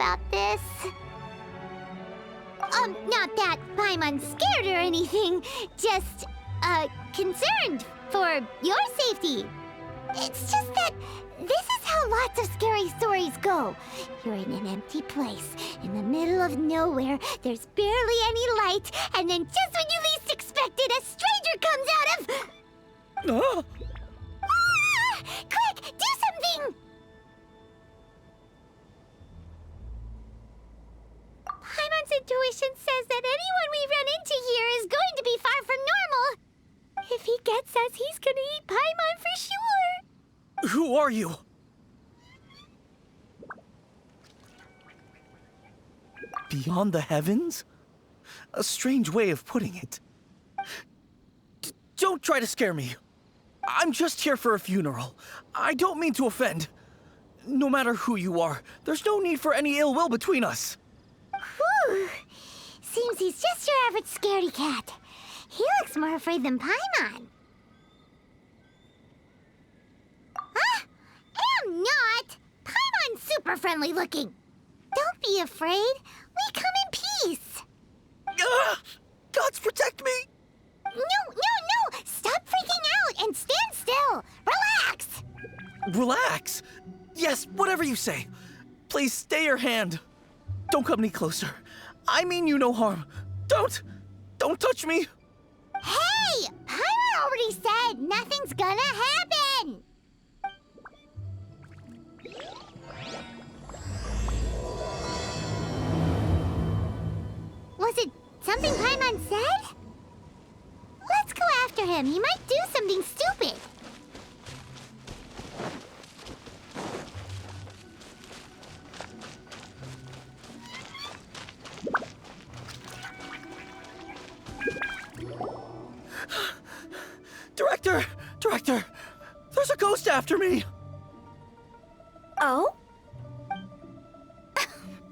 about this. Not that Paimon's scared or anything, just, concerned for your safety. It's just that this is how lots of scary stories go. You're in an empty place, in the middle of nowhere, there's barely any light, and then just when you least expect it, a stranger comes out of... Ah! Ah! Quick, do something! Paimon's intuition says that anyone we run into here is going to be far from normal. If he gets us, he's gonna eat Paimon for sure. Who are you? Beyond the heavens? A strange way of putting it. Don't try to scare me. I'm just here for a funeral. I don't mean to offend. No matter who you are, there's no need for any ill will between us. Whew. Seems he's just your average scaredy cat. He looks more afraid than Paimon. Huh? Am not! Paimon's super friendly looking. Don't be afraid. We come in peace. Gods protect me! No! Stop freaking out and stand still. Relax. Relax. Yes, whatever you say. Please stay your hand. Don't come any closer. I mean you no harm. Don't touch me. Hey! Paimon already said nothing's gonna happen! Was it something Paimon said? Let's go after him. He might do something stupid. Director! There's a ghost after me! Oh?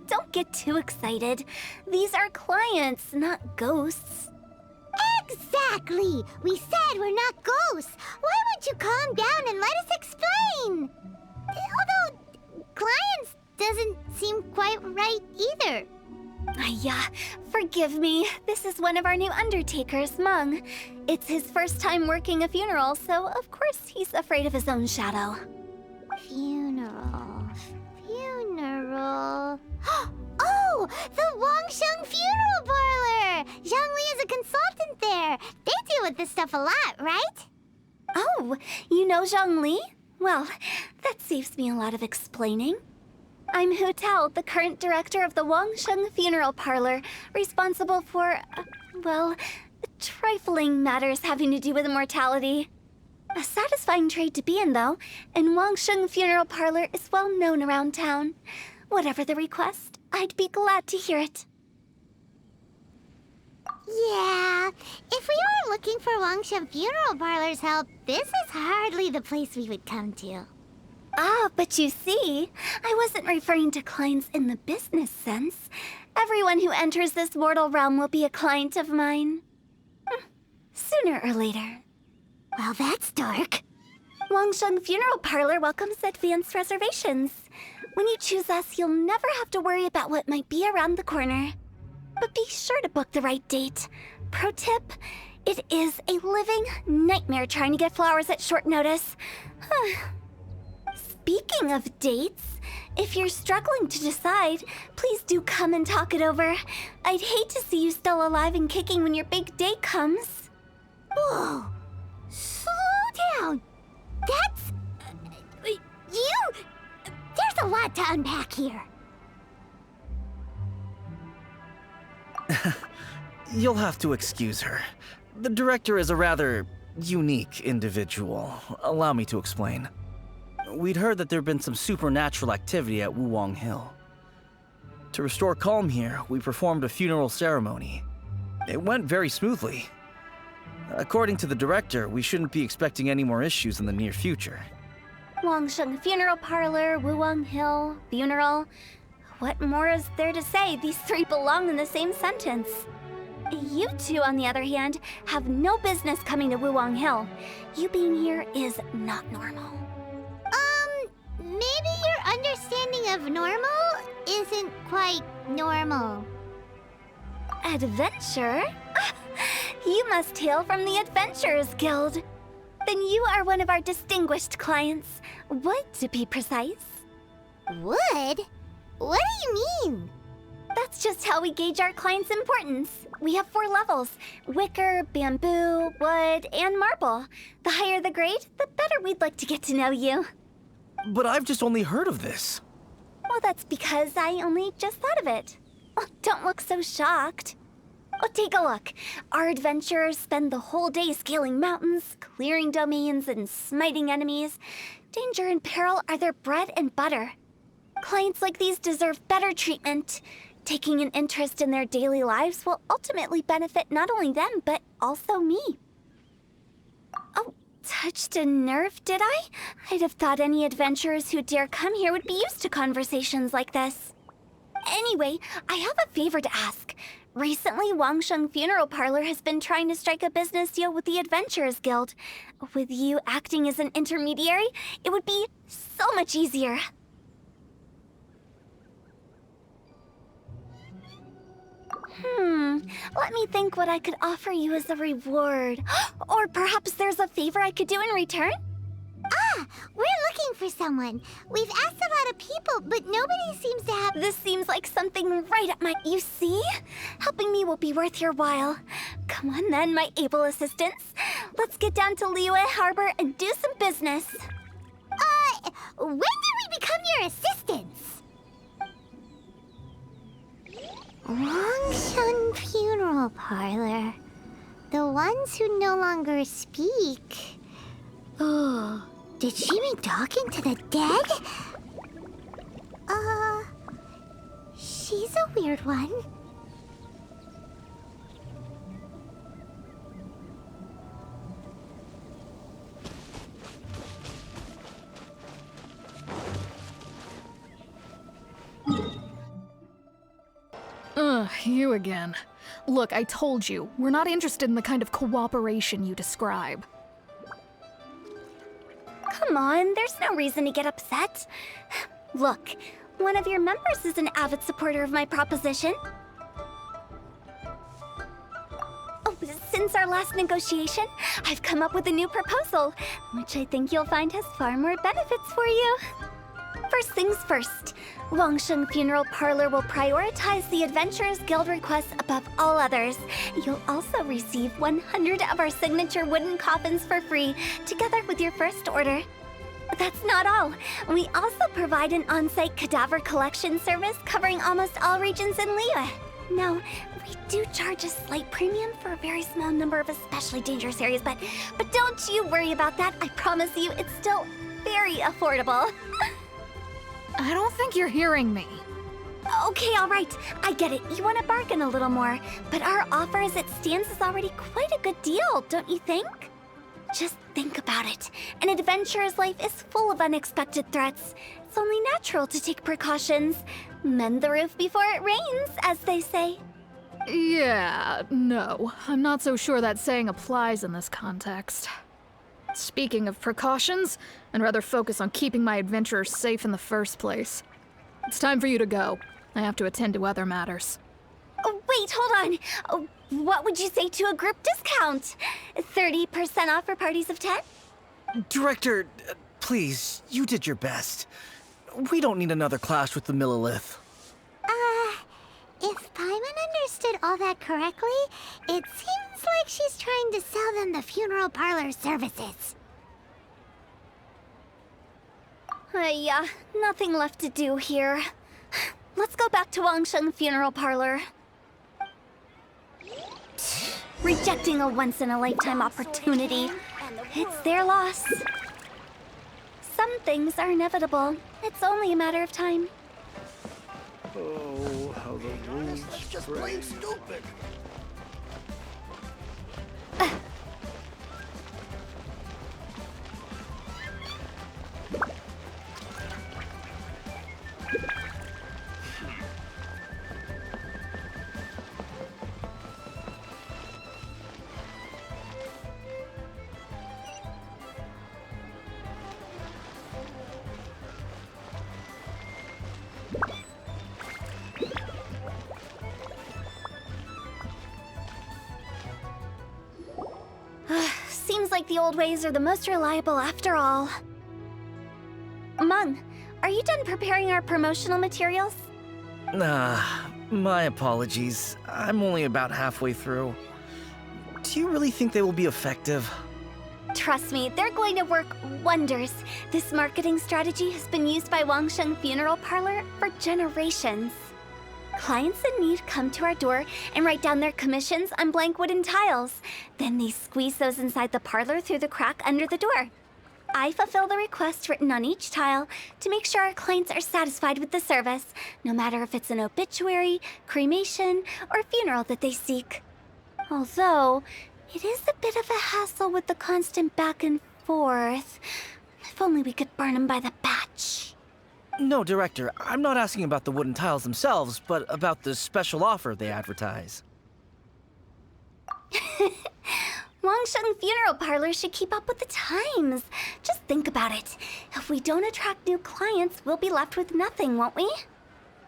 Don't get too excited. These are clients, not ghosts. Exactly! We said we're not ghosts. Why won't you calm down and let us explain? Although, clients doesn't seem quite right either. Yeah, forgive me. This is one of our new undertakers, Mung. It's his first time working a funeral, so of course he's afraid of his own shadow. Funeral. Oh! The Wangsheng Funeral Parlor! Zhongli is a consultant there. They deal with this stuff a lot, right? Oh, you know Zhongli? Well, that saves me a lot of explaining. I'm Hu Tao, the current director of the Wangsheng Funeral Parlor, responsible for, well, trifling matters having to do with immortality. A satisfying trade to be in, though, and Wangsheng Funeral Parlor is well known around town. Whatever the request, I'd be glad to hear it. Yeah, if we were looking for Wangsheng Funeral Parlor's help, this is hardly the place we would come to. Ah, but you see, I wasn't referring to clients in the business sense. Everyone who enters this mortal realm will be a client of mine. Sooner or later. Well, that's dark. Wangsheng Funeral Parlor welcomes advanced reservations. When you choose us, you'll never have to worry about what might be around the corner. But be sure to book the right date. Pro tip, it is a living nightmare trying to get flowers at short notice. Speaking of dates, if you're struggling to decide, please do come and talk it over. I'd hate to see you still alive and kicking when your big day comes. Whoa! Slow down! That's... you... There's a lot to unpack here. You'll have to excuse her. The director is a rather unique individual. Allow me to explain. We'd heard that there'd been some supernatural activity at Wuwang Hill. To restore calm here, we performed a funeral ceremony. It went very smoothly. According to the director, we shouldn't be expecting any more issues in the near future. Wangsheng Funeral Parlor, Wuwang Hill, funeral. What more is there to say? These three belong in the same sentence. You two, on the other hand, have no business coming to Wuwang Hill. You being here is not normal. Maybe your understanding of normal isn't quite normal. Adventure? You must hail from the Adventurers Guild. Then you are one of our distinguished clients. Wood, to be precise. Wood? What do you mean? That's just how we gauge our clients' importance. We have 4 levels: wicker, bamboo, wood, and marble. The higher the grade, the better we'd like to get to know you. But I've just only heard of this. Well, that's because I only just thought of it. Oh, don't look so shocked. Oh, take a look. Our adventurers spend the whole day scaling mountains, clearing domains, and smiting enemies. Danger and peril are their bread and butter. Clients like these deserve better treatment. Taking an interest in their daily lives will ultimately benefit not only them, but also me. Oh, touched a nerve, did I? I'd have thought any adventurers who dare come here would be used to conversations like this. Anyway, I have a favor to ask. Recently, Wangsheng Funeral Parlor has been trying to strike a business deal with the Adventurers Guild. With you acting as an intermediary, it would be so much easier. Let me think what I could offer you as a reward. Or perhaps there's a favor I could do in return? Ah, we're looking for someone. We've asked a lot of people, but nobody seems to have... This seems like something right up my... You see? Helping me will be worth your while. Come on then, my able assistants. Let's get down to Liyue Harbor and do some business. When did we become your assistants? Wangsheng Funeral Parlor. The ones who no longer speak. Oh, did she mean talking to the dead? She's a weird one. You again. Look, I told you, we're not interested in the kind of cooperation you describe. Come on, there's no reason to get upset. Look, one of your members is an avid supporter of my proposition. Oh, since our last negotiation, I've come up with a new proposal, which I think you'll find has far more benefits for you. First things first, Wangsheng Funeral Parlor will prioritize the Adventurers Guild requests above all others. You'll also receive 100 of our signature wooden coffins for free, together with your first order. That's not all. We also provide an on-site cadaver collection service covering almost all regions in Liyue. Now, we do charge a slight premium for a very small number of especially dangerous areas, but don't you worry about that. I promise you, it's still very affordable. I don't think you're hearing me. Okay, all right. I get it. You want to bargain a little more. But our offer as it stands is already quite a good deal, don't you think? Just think about it. An adventurer's life is full of unexpected threats. It's only natural to take precautions. Mend the roof before it rains, as they say. Yeah, no. I'm not so sure that saying applies in this context. Speaking of precautions, I'd rather focus on keeping my adventurers safe in the first place. It's time for you to go. I have to attend to other matters. Oh, wait, hold on. Oh, what would you say to a group discount? 30% off for parties of 10? Director, please, you did your best. We don't need another clash with the Millilith. If Paimon understood all that correctly, it seems like she's trying to sell them the funeral parlor services. Yeah, nothing left to do here. Let's go back to Wangsheng Funeral Parlor. Rejecting a once-in-a-lifetime opportunity. It's their loss. Some things are inevitable. It's only a matter of time. Oh, how the wounds just plain stupid. like the old ways are the most reliable after all. Mung, are you done preparing our promotional materials? My apologies. I'm only about halfway through. Do you really think they will be effective? Trust me, they're going to work wonders. This marketing strategy has been used by Wangsheng Funeral Parlor for generations. Clients in need come to our door and write down their commissions on blank wooden tiles. Then they squeeze those inside the parlor through the crack under the door. I fulfill the request written on each tile to make sure our clients are satisfied with the service, no matter if it's an obituary, cremation, or funeral that they seek. Although, it is a bit of a hassle with the constant back and forth. If only we could burn them by the batch. No, Director, I'm not asking about the wooden tiles themselves, but about the special offer they advertise. Wangsheng Funeral Parlor should keep up with the times. Just think about it. If we don't attract new clients, we'll be left with nothing, won't we?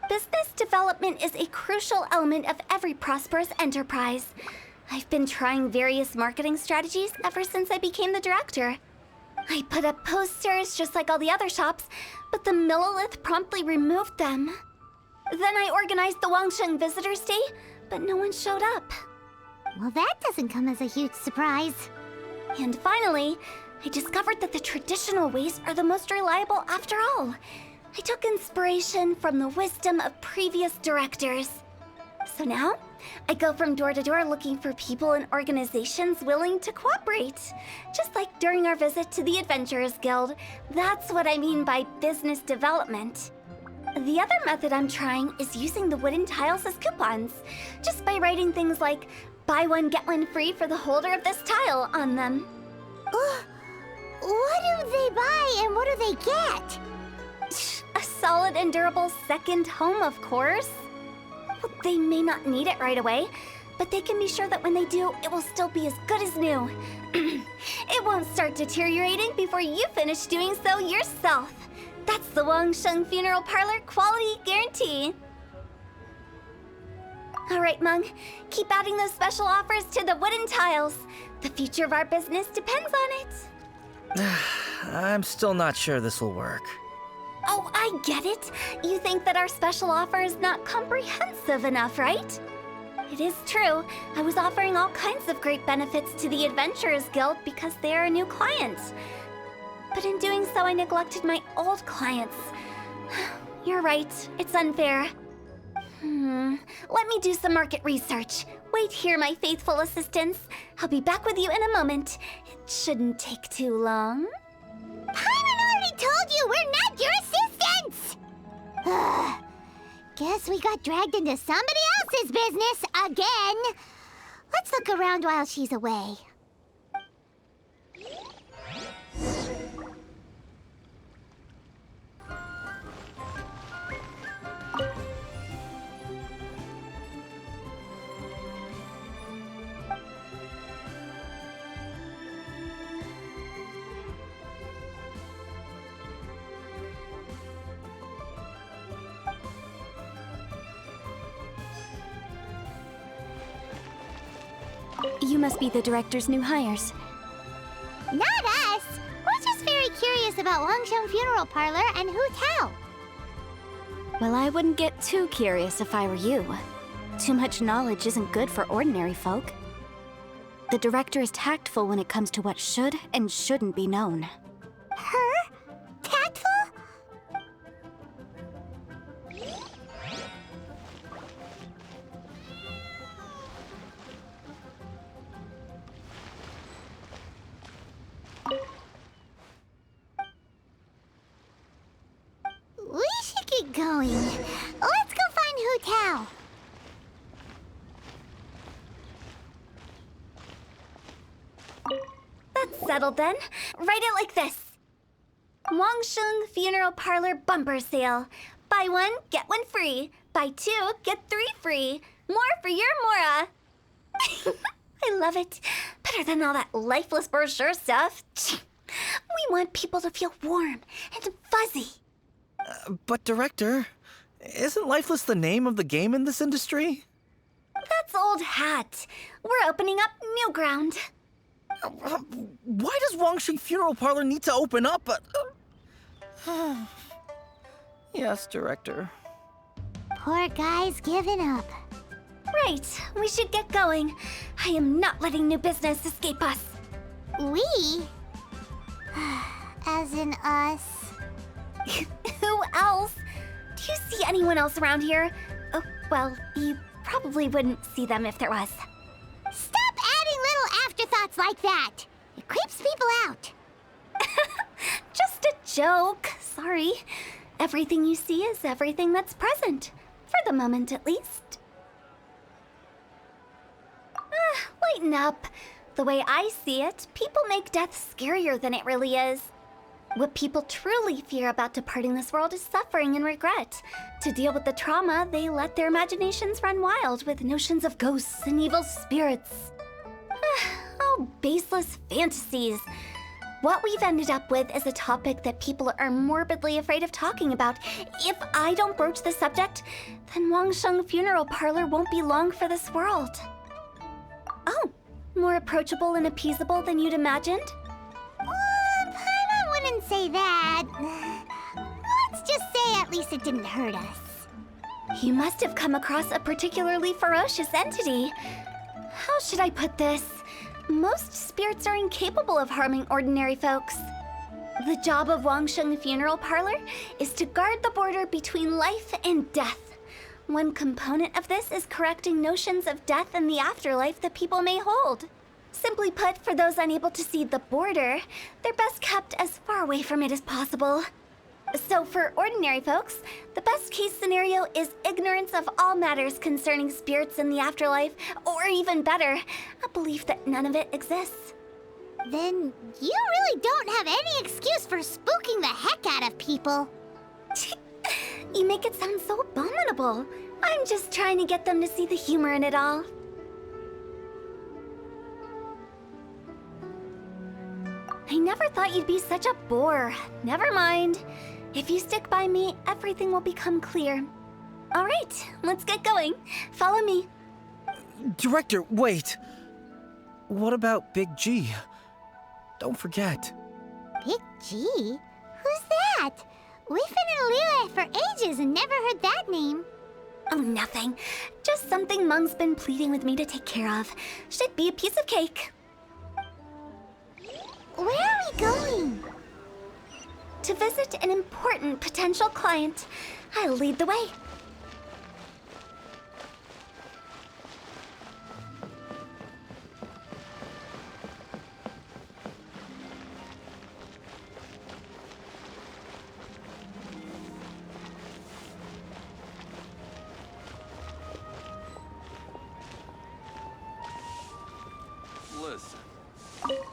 Business development is a crucial element of every prosperous enterprise. I've been trying various marketing strategies ever since I became the director. I put up posters just like all the other shops, but the Millelith promptly removed them. Then I organized the Wangsheng Visitors Day, but no one showed up. Well, that doesn't come as a huge surprise. And finally, I discovered that the traditional ways are the most reliable after all. I took inspiration from the wisdom of previous directors. So now, I go from door to door looking for people and organizations willing to cooperate. Just like during our visit to the Adventurers Guild. That's what I mean by business development. The other method I'm trying is using the wooden tiles as coupons. Just by writing things like, buy one, get one free for the holder of this tile on them. What do they buy and what do they get? A solid and durable second home, of course. Well, they may not need it right away, but they can be sure that when they do, it will still be as good as new. It won't start deteriorating before you finish doing so yourself. That's the Wangsheng Funeral Parlor quality guarantee. All right, Mung, keep adding those special offers to the wooden tiles. The future of our business depends on it. I'm still not sure this will work. Oh, I get it. You think that our special offer is not comprehensive enough, right? It is true. I was offering all kinds of great benefits to the Adventurers Guild because they are a new client. But in doing so, I neglected my old clients. You're right. It's unfair. Let me do some market research. Wait here, my faithful assistants. I'll be back with you in a moment. It shouldn't take too long. Paimon already told you we're not your assistants! Guess we got dragged into somebody else's business again. Let's look around while she's away. You must be the director's new hires. Not us! We're just very curious about Wangsheng Funeral Parlor and Hu Tao. Well, I wouldn't get too curious if I were you. Too much knowledge isn't good for ordinary folk. The director is tactful when it comes to what should and shouldn't be known. Her? Tactful? We should get going. Let's go find Hu Tao. That's settled then. Write it like this. Wangsheng Funeral Parlor Bumper Sale. Buy one, get one free. Buy two, get three free. More for your Mora. I love it. Better than all that lifeless brochure stuff. We want people to feel warm and fuzzy. But Director, isn't Lifeless the name of the game in this industry? That's old hat. We're opening up new ground. Why does Wangsheng Funeral Parlor need to open up? Yes, Director. Poor guy's given up. Right, we should get going. I am not letting new business escape us. We? As in us. Who else? Do you see anyone else around here? Oh, well, you probably wouldn't see them if there was. Stop adding little afterthoughts like that! It creeps people out. Just a joke. Sorry. Everything you see is everything that's present. For the moment, at least. Lighten up. The way I see it, people make death scarier than it really is. What people truly fear about departing this world is suffering and regret. To deal with the trauma, they let their imaginations run wild with notions of ghosts and evil spirits. Oh, baseless fantasies. What we've ended up with is a topic that people are morbidly afraid of talking about. If I don't broach the subject, then Wangsheng Funeral Parlor won't be long for this world. Oh, more approachable and appeasable than you'd imagined? I wouldn't say that. Let's just say at least it didn't hurt us. You must have come across a particularly ferocious entity. How should I put this? Most spirits are incapable of harming ordinary folks. The job of Wangsheng Funeral Parlor is to guard the border between life and death. One component of this is correcting notions of death and the afterlife that people may hold. Simply put, for those unable to see the border, they're best kept as far away from it as possible. So for ordinary folks, the best case scenario is ignorance of all matters concerning spirits in the afterlife, or even better, a belief that none of it exists. Then you really don't have any excuse for spooking the heck out of people. You make it sound so abominable. I'm just trying to get them to see the humor in it all. I never thought you'd be such a bore. Never mind. If you stick by me, everything will become clear. All right, let's get going. Follow me. Director, wait. What about Big G? Don't forget. Big G? Who's that? We've been in Liyue for ages and never heard that name. Oh, nothing. Just something Mung's been pleading with me to take care of. Should be a piece of cake. Where are we going? To visit an important potential client. I'll lead the way. Listen,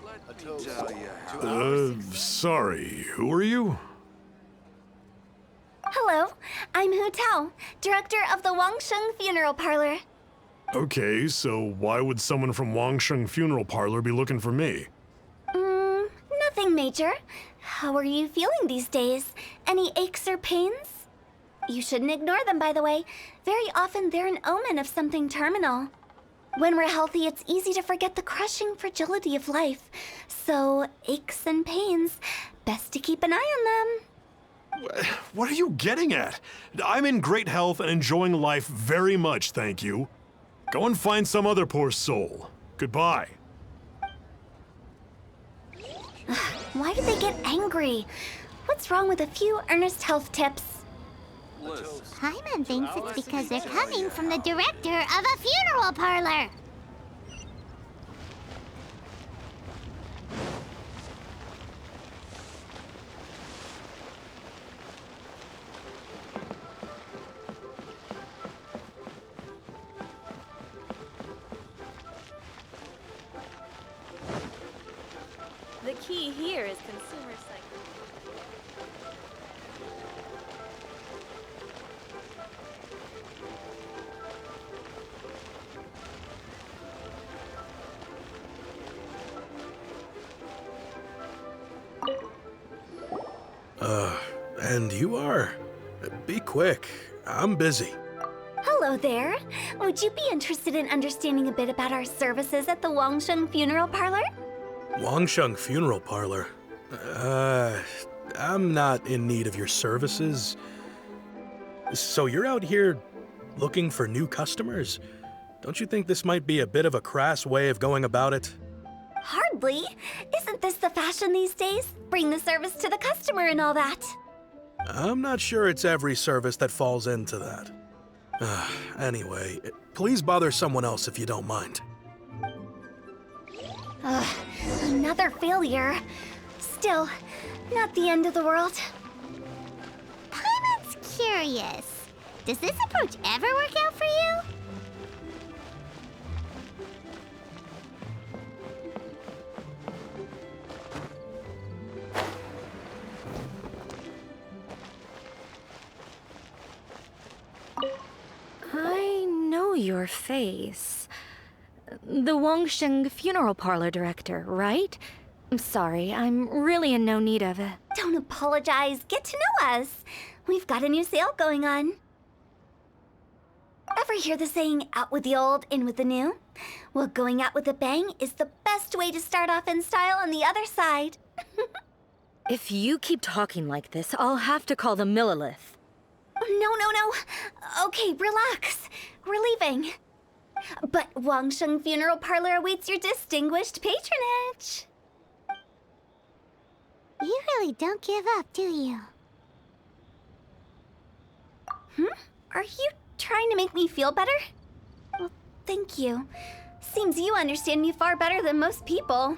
let me tell you how. Sorry, who are you? Hello, I'm Hu Tao, director of the Wangsheng Funeral Parlor. Okay, so why would someone from Wangsheng Funeral Parlor be looking for me? Nothing major. How are you feeling these days? Any aches or pains? You shouldn't ignore them, by the way. Very often they're an omen of something terminal. When we're healthy, it's easy to forget the crushing fragility of life. So, aches and pains, best to keep an eye on them. What are you getting at? I'm in great health and enjoying life very much, thank you. Go and find some other poor soul. Goodbye. Why do they get angry? What's wrong with a few earnest health tips? Listen, Paimon thinks it's because they're coming from the director of a funeral parlor. The key here is consumer psychology. And you are? Be quick. I'm busy. Hello there. Would you be interested in understanding a bit about our services at the Wangsheng Funeral Parlor? Wangsheng Funeral Parlor. I'm not in need of your services. So you're out here looking for new customers? Don't you think this might be a bit of a crass way of going about it? Hardly. Isn't this the fashion these days? Bring the service to the customer and all that. I'm not sure it's every service that falls into that. Anyway, please bother someone else if you don't mind. Another failure. Still, not the end of the world. Paimon's curious. Does this approach ever work out for you? I know your face. The Wangsheng Funeral Parlor director, right? I'm sorry, I'm really in no need of it. Don't apologize. Get to know us. We've got a new sale going on. Ever hear the saying, out with the old, in with the new? Well, going out with a bang is the best way to start off in style on the other side. If you keep talking like this, I'll have to call the Millilith. No. Okay, relax. We're leaving. But Wangsheng Funeral Parlor awaits your distinguished patronage. You really don't give up, do you? Are you trying to make me feel better? Well, thank you. Seems you understand me far better than most people.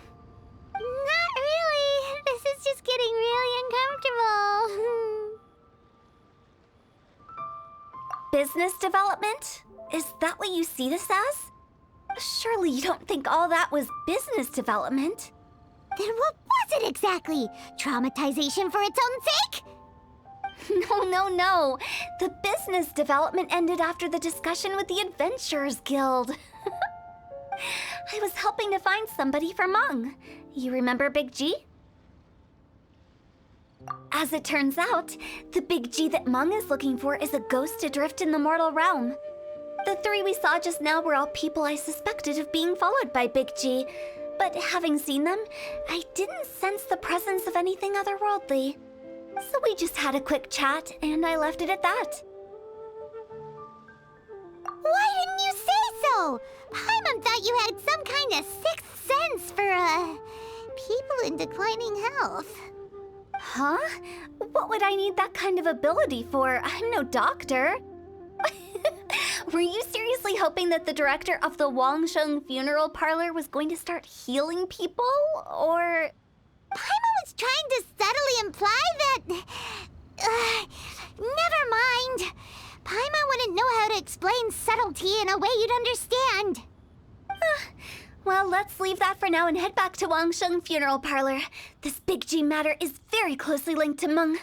Not really. This is just getting really uncomfortable. Business development? Is that what you see this as? Surely you don't think all that was business development. Then what was it exactly? Traumatization for its own sake? No. The business development ended after the discussion with the Adventurers Guild. I was helping to find somebody for Meng. You remember Big G? As it turns out, the Big G that Meng is looking for is a ghost adrift in the mortal realm. The three we saw just now were all people I suspected of being followed by Big G, but having seen them, I didn't sense the presence of anything otherworldly. So we just had a quick chat, and I left it at that. Why didn't you say so? Paimon thought you had some kind of sixth sense for, people in declining health. Huh? What would I need that kind of ability for? I'm no doctor. Were you seriously hoping that the director of the Wangsheng Funeral Parlor was going to start healing people, or...? Paimon was trying to subtly imply that... never mind. Paimon wouldn't know how to explain subtlety in a way you'd understand. Well, let's leave that for now and head back to Wangsheng Funeral Parlor. This Big G matter is very closely linked to Meng.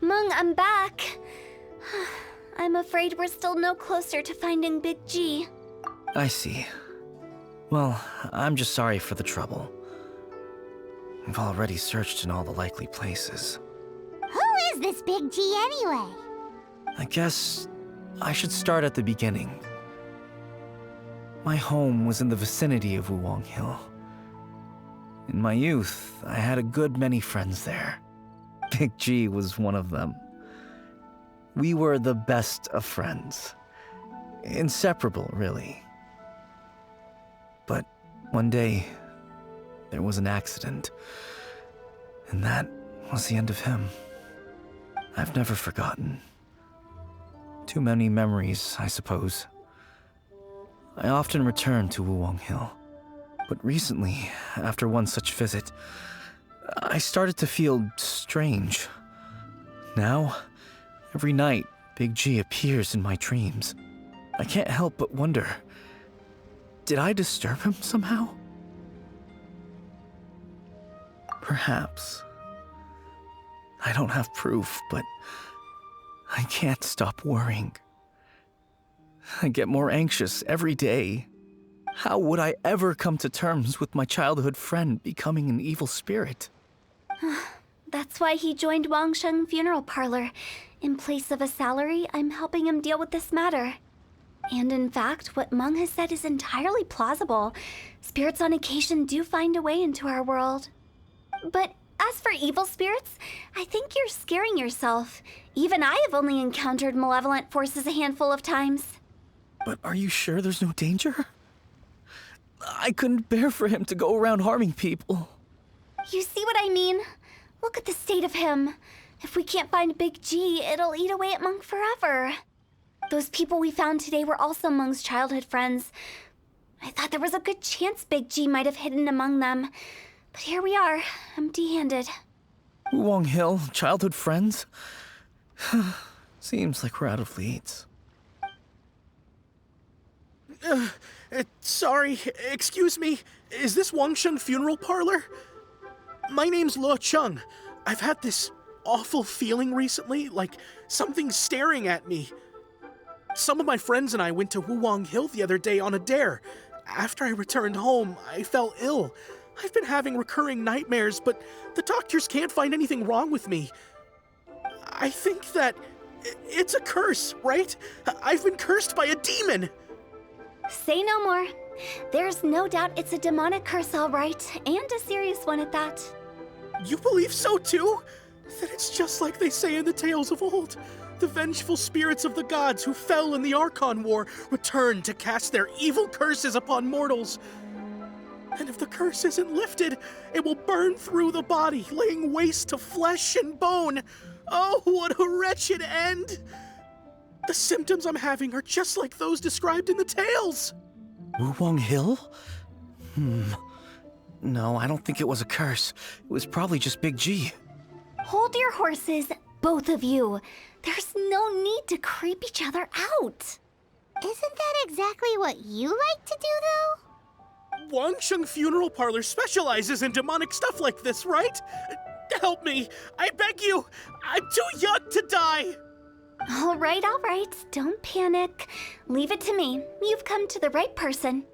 Meng, I'm back. I'm afraid we're still no closer to finding Big G. I see. Well, I'm just sorry for the trouble. We've already searched in all the likely places. Who is this Big G anyway? I guess I should start at the beginning. My home was in the vicinity of Wuwang Hill. In my youth, I had a good many friends there. Big G was one of them. We were the best of friends. Inseparable, really. But one day, there was an accident. And that was the end of him. I've never forgotten. Too many memories, I suppose. I often return to Wuwang Hill. But recently, after one such visit, I started to feel strange. Now, every night, Big G appears in my dreams. I can't help but wonder, did I disturb him somehow? Perhaps. I don't have proof, but I can't stop worrying. I get more anxious every day. How would I ever come to terms with my childhood friend becoming an evil spirit? That's why he joined Wangsheng Funeral Parlor. In place of a salary, I'm helping him deal with this matter. And in fact, what Meng has said is entirely plausible. Spirits on occasion do find a way into our world. But as for evil spirits, I think you're scaring yourself. Even I have only encountered malevolent forces a handful of times. But are you sure there's no danger? I couldn't bear for him to go around harming people. You see what I mean? Look at the state of him. If we can't find Big G, it'll eat away at Meng forever. Those people we found today were also Meng's childhood friends. I thought there was a good chance Big G might have hidden among them. But here we are, empty-handed. Wulong Hill, childhood friends? Seems like we're out of leads. Sorry, excuse me. Is this Wangsheng Funeral Parlor? My name's Luo Chung. I've had this awful feeling recently, like something's staring at me. Some of my friends and I went to Wulong Hill the other day on a dare. After I returned home, I fell ill. I've been having recurring nightmares, but the doctors can't find anything wrong with me. I think that it's a curse, right? I've been cursed by a demon. Say no more. There's no doubt it's a demonic curse, all right, and a serious one at that. You believe so too? Then it's just like they say in the tales of old. The vengeful spirits of the gods who fell in the Archon War return to cast their evil curses upon mortals. And if the curse isn't lifted, it will burn through the body, laying waste to flesh and bone. Oh, what a wretched end! The symptoms I'm having are just like those described in the tales. Wulong Hill? No, I don't think it was a curse. It was probably just Big G. Hold your horses, both of you. There's no need to creep each other out. Isn't that exactly what you like to do, though? Wangsheng Funeral Parlor specializes in demonic stuff like this, right? Help me, I beg you. I'm too young to die. All right, don't panic. Leave it to me. You've come to the right person.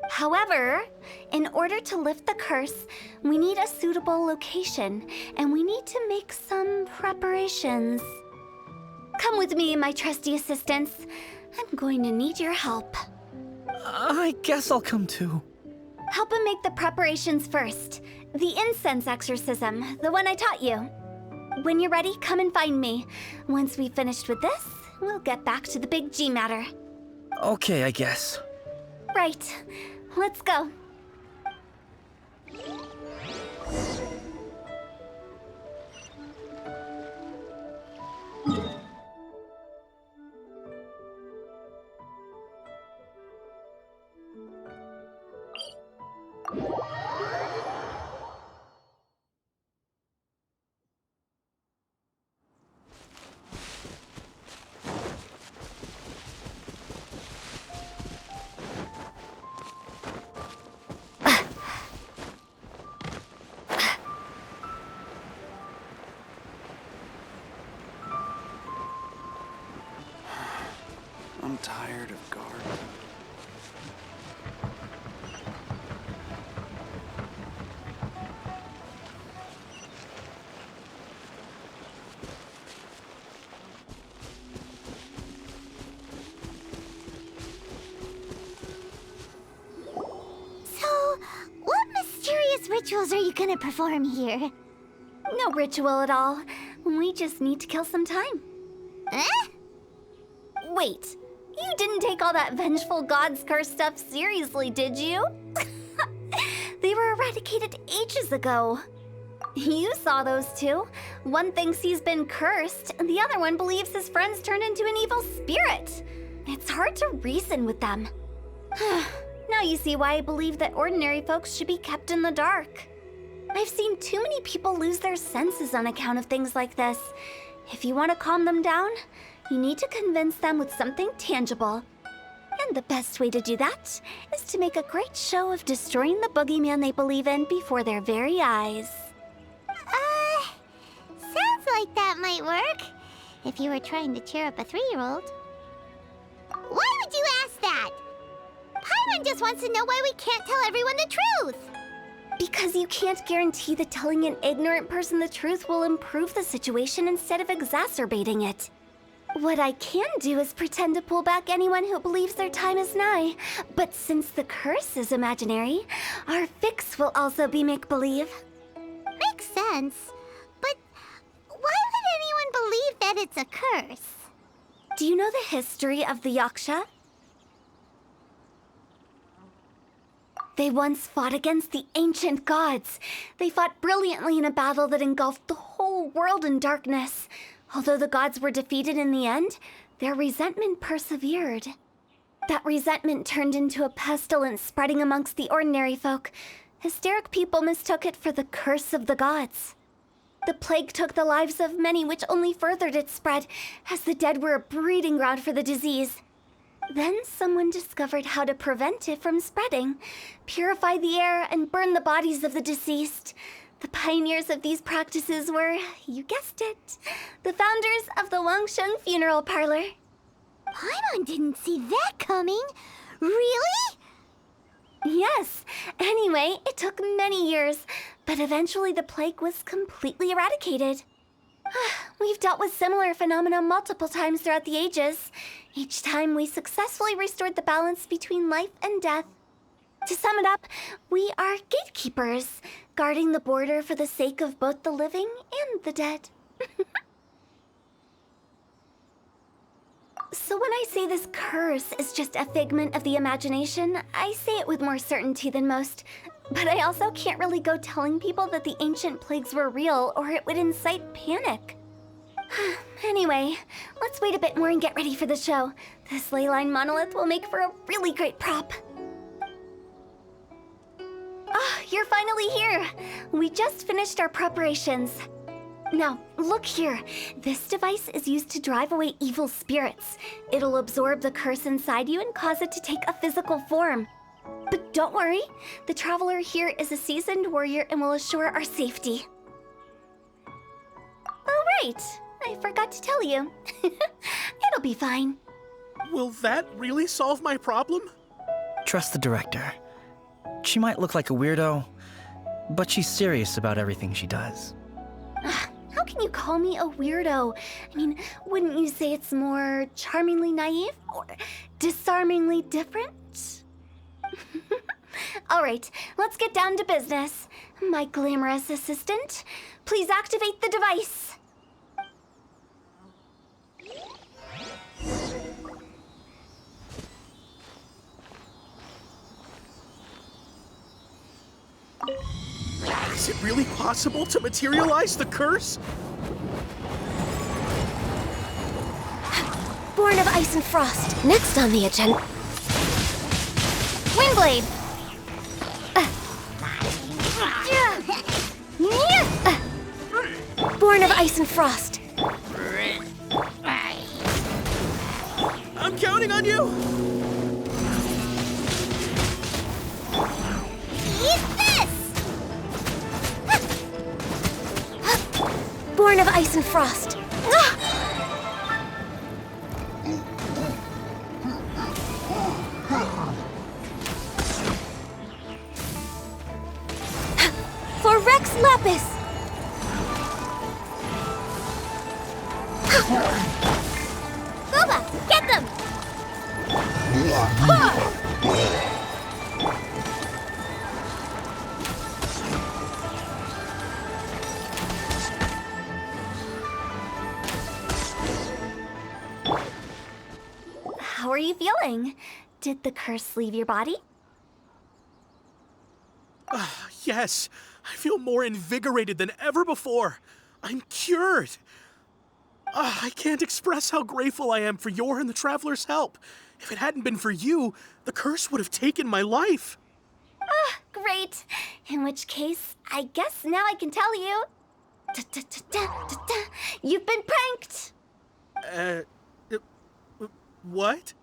However, in order to lift the curse, we need a suitable location, and we need to make some preparations. Come with me, my trusty assistants. I'm going to need your help. I guess I'll come too. Help him make the preparations first. The incense exorcism, the one I taught you. When you're ready, come and find me. Once we've finished with this, we'll get back to the Big G matter. Okay, I guess. Right. Let's go. I'm tired of gardening. So, what mysterious rituals are you gonna perform here? No ritual at all. We just need to kill some time. Eh? Wait, you didn't take all that vengeful god's curse stuff seriously, did you? They were eradicated ages ago. You saw those two. One thinks he's been cursed, and the other one believes his friends turned into an evil spirit. It's hard to reason with them. Now you see why I believe that ordinary folks should be kept in the dark. I've seen too many people lose their senses on account of things like this. If you want to calm them down, you need to convince them with something tangible. And the best way to do that is to make a great show of destroying the boogeyman they believe in before their very eyes. Sounds like that might work. If you were trying to cheer up a 3-year-old. Why would you ask that? Paimon just wants to know why we can't tell everyone the truth. Because you can't guarantee that telling an ignorant person the truth will improve the situation instead of exacerbating it. What I can do is pretend to pull back anyone who believes their time is nigh. But since the curse is imaginary, our fix will also be make-believe. Makes sense. But why would anyone believe that it's a curse? Do you know the history of the Yaksha? They once fought against the ancient gods. They fought brilliantly in a battle that engulfed the whole world in darkness. Although the gods were defeated in the end, their resentment persevered. That resentment turned into a pestilence spreading amongst the ordinary folk. Hysteric people mistook it for the curse of the gods. The plague took the lives of many, which only furthered its spread, as the dead were a breeding ground for the disease. Then someone discovered how to prevent it from spreading, purify the air, and burn the bodies of the deceased. The pioneers of these practices were, you guessed it, the founders of the Wangsheng Funeral Parlor. Paimon didn't see that coming. Really? Yes. Anyway, it took many years, but eventually the plague was completely eradicated. We've dealt with similar phenomena multiple times throughout the ages. Each time we successfully restored the balance between life and death. To sum it up, we are gatekeepers, guarding the border for the sake of both the living and the dead. So when I say this curse is just a figment of the imagination, I say it with more certainty than most. But I also can't really go telling people that the ancient plagues were real, or it would incite panic. Anyway, let's wait a bit more and get ready for the show. This ley line monolith will make for a really great prop. You're finally here! We just finished our preparations. Now, look here. This device is used to drive away evil spirits. It'll absorb the curse inside you and cause it to take a physical form. But don't worry, the traveler here is a seasoned warrior and will assure our safety. Oh, right. I forgot to tell you. It'll be fine. Will that really solve my problem? Trust the director. She might look like a weirdo, but she's serious about everything she does. How can you call me a weirdo? I mean, wouldn't you say it's more charmingly naive or disarmingly different? All right, let's get down to business. My glamorous assistant, please activate the device. Is it really possible to materialize the curse? Born of Ice and Frost. Next on the agenda. Windblade! Born of Ice and Frost. I'm counting on you! Eat this! Born of Ice and Frost. For Rex Lapis! Boba, get them! How are you feeling? Did the curse leave your body? Yes, I feel more invigorated than ever before. I'm cured. I can't express how grateful I am for your and the Traveler's help. If it hadn't been for you, the curse would have taken my life. Great. In which case, I guess now I can tell you. You've been pranked! What?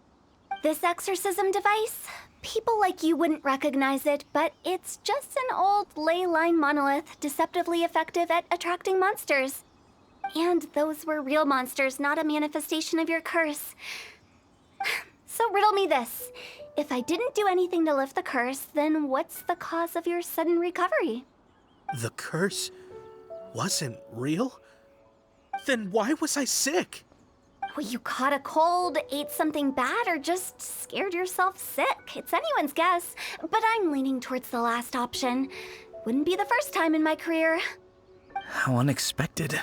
This exorcism device? People like you wouldn't recognize it, but it's just an old ley line monolith deceptively effective at attracting monsters. And those were real monsters, not a manifestation of your curse. So riddle me this. If I didn't do anything to lift the curse, then what's the cause of your sudden recovery? The curse wasn't real? Then why was I sick? Well, you caught a cold, ate something bad, or just scared yourself sick. It's anyone's guess, but I'm leaning towards the last option. Wouldn't be the first time in my career. How unexpected.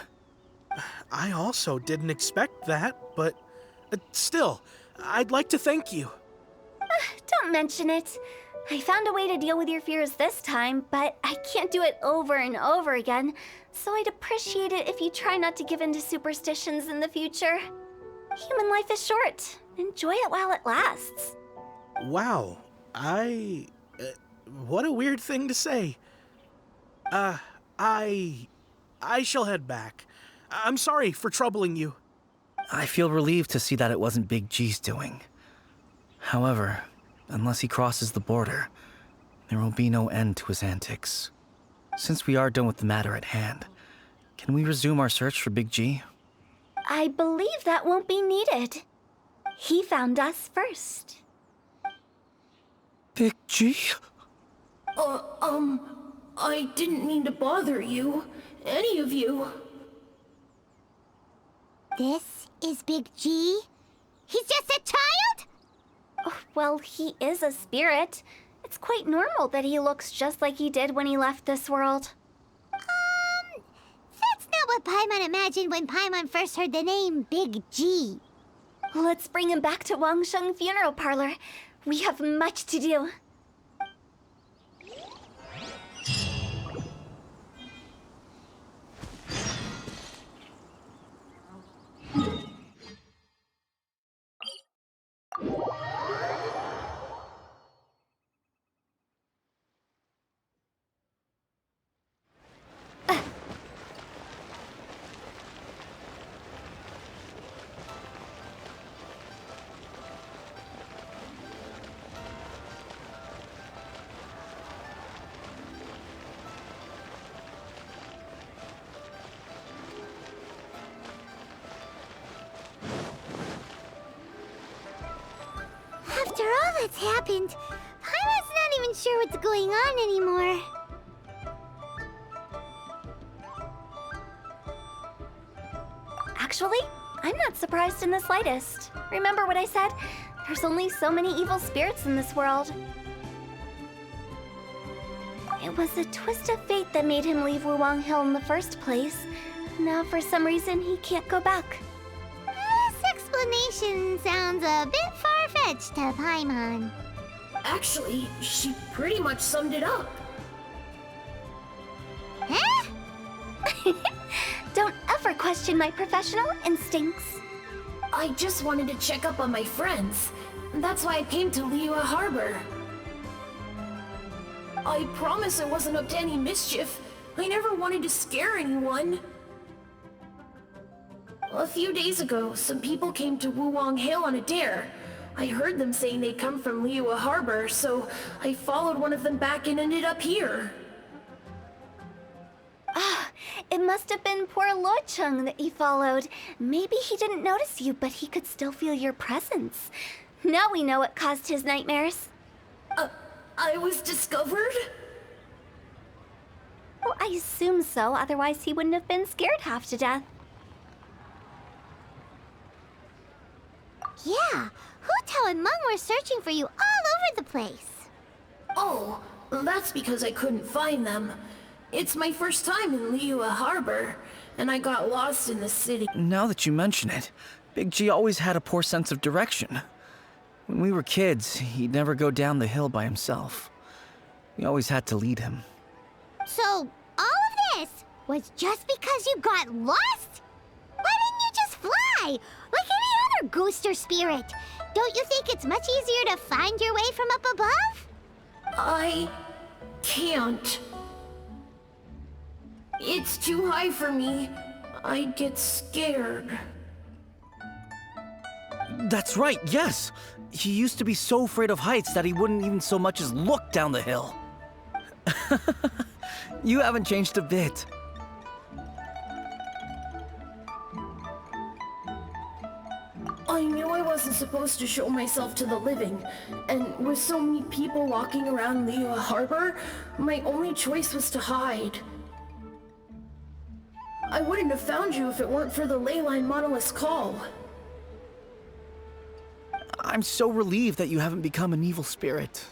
I also didn't expect that, but still, I'd like to thank you. Don't mention it. I found a way to deal with your fears this time, but I can't do it over and over again, so I'd appreciate it if you try not to give in to superstitions in the future. Human life is short. Enjoy it while it lasts. Wow, what a weird thing to say. I shall head back. I'm sorry for troubling you. I feel relieved to see that it wasn't Big G's doing. However, unless he crosses the border, there will be no end to his antics. Since we are done with the matter at hand, can we resume our search for Big G? I believe that won't be needed. He found us first. Big G? I didn't mean to bother you. Any of you. This is Big G? He's just a child? Oh, well, he is a spirit. It's quite normal that he looks just like he did when he left this world. That's not what Paimon imagined when Paimon first heard the name Big G. Let's bring him back to Wangsheng Funeral Parlor. We have much to do. After all that's happened, Paimon's not even sure what's going on anymore. Actually, I'm not surprised in the slightest. Remember what I said? There's only so many evil spirits in this world. It was a twist of fate that made him leave Wuwang Hill in the first place. Now, for some reason, he can't go back. This explanation sounds a bit far-fetched to Paimon. Actually, she pretty much summed it up. Huh? Don't ever question my professional instincts. I just wanted to check up on my friends. That's why I came to Liyue Harbor. I promise I wasn't up to any mischief. I never wanted to scare anyone. A few days ago, some people came to Wuwang Hill on a dare. I heard them saying they'd come from Liyue Harbor, so I followed one of them back and ended up here. It must have been poor Luocheng that you followed. Maybe he didn't notice you, but he could still feel your presence. Now we know what caused his nightmares. I was discovered? Well, I assume so, otherwise he wouldn't have been scared half to death. Yeah, Hu Tao and Meng were searching for you all over the place. Oh, that's because I couldn't find them. It's my first time in Liyue Harbor, and I got lost in the city. Now that you mention it, Big G always had a poor sense of direction. When we were kids, he'd never go down the hill by himself. We always had to lead him. So, all of this was just because you got lost? Why didn't you just fly? Like any other ghost or spirit? Don't you think it's much easier to find your way from up above? can't. It's too high for me. I'd get scared. That's right, yes! He used to be so afraid of heights that he wouldn't even so much as look down the hill. You haven't changed a bit. I knew I wasn't supposed to show myself to the living, and with so many people walking around Liyue Harbor, my only choice was to hide. I wouldn't have found you if it weren't for the Leyline Monolith's call. I'm so relieved that you haven't become an evil spirit.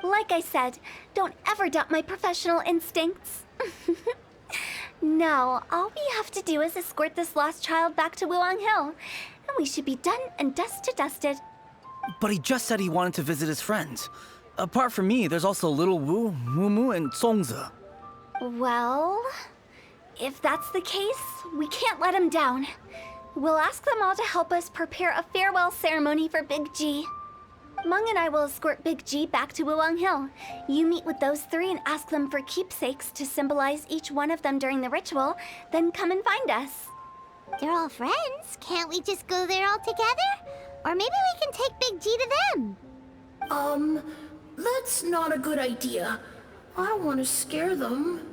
Like I said, don't ever doubt my professional instincts. Now, all we have to do is escort this lost child back to Wuwang Hill, and we should be done and dusted. But he just said he wanted to visit his friends. Apart from me, there's also Little Wu, Mumu, and Songza. Well, if that's the case, we can't let him down. We'll ask them all to help us prepare a farewell ceremony for Big G. Meng and I will escort Big G back to Wuwang Hill. You meet with those three and ask them for keepsakes to symbolize each one of them during the ritual, then come and find us. They're all friends. Can't we just go there all together? Or maybe we can take Big G to them. That's not a good idea. I don't want to scare them.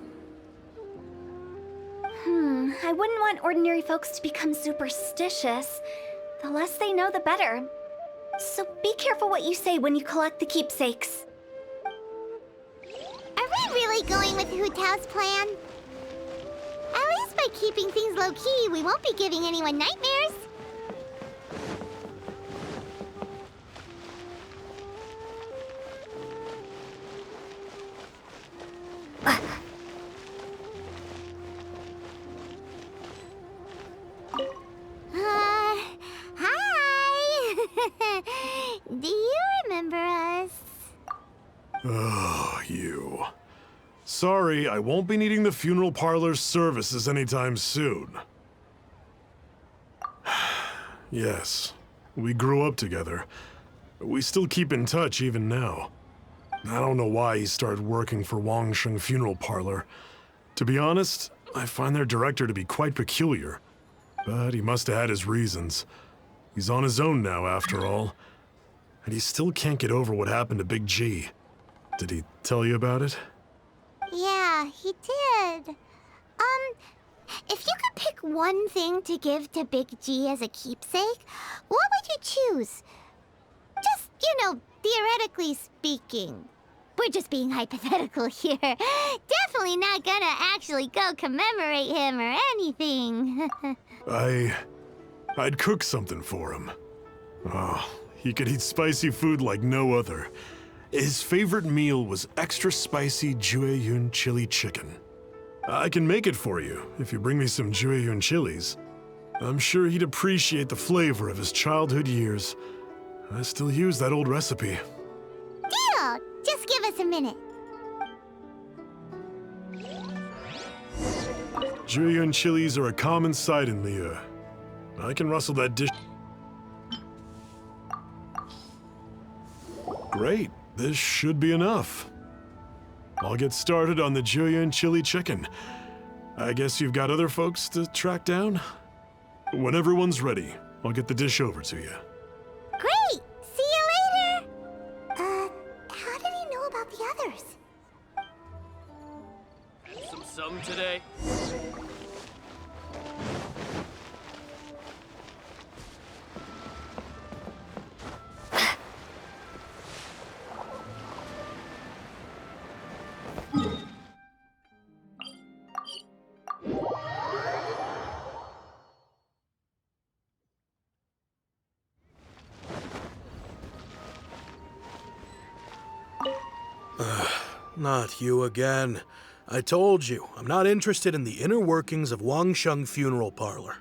I wouldn't want ordinary folks to become superstitious. The less they know, the better. So be careful what you say when you collect the keepsakes. Are we really going with Hu Tao's plan? At least by keeping things low-key, we won't be giving anyone nightmares. Hi! Do you remember us? Oh, you. Sorry, I won't be needing the funeral parlor's services anytime soon. Yes, we grew up together. We still keep in touch even now. I don't know why he started working for Wangsheng Funeral Parlor. To be honest, I find their director to be quite peculiar. But he must have had his reasons. He's on his own now, after all. And he still can't get over what happened to Big G. Did he tell you about it? Yeah, he did. If you could pick one thing to give to Big G as a keepsake, what would you choose? Just, theoretically speaking. We're just being hypothetical here. Definitely not gonna actually go commemorate him or anything. I'd cook something for him. Oh, he could eat spicy food like no other. His favorite meal was extra spicy Jueyun chili chicken. I can make it for you if you bring me some Jueyun chilies. I'm sure he'd appreciate the flavor of his childhood years. I still use that old recipe. Deal! Just give us a minute. Jueyun chilies are a common sight in Liyue. I can rustle that dish. Great, this should be enough. I'll get started on the Jueyun chili chicken. I guess you've got other folks to track down? When everyone's ready, I'll get the dish over to you. Great! See you later! How did he know about the others? Some today. Not you again. I told you, I'm not interested in the inner workings of Wangsheng Funeral Parlor.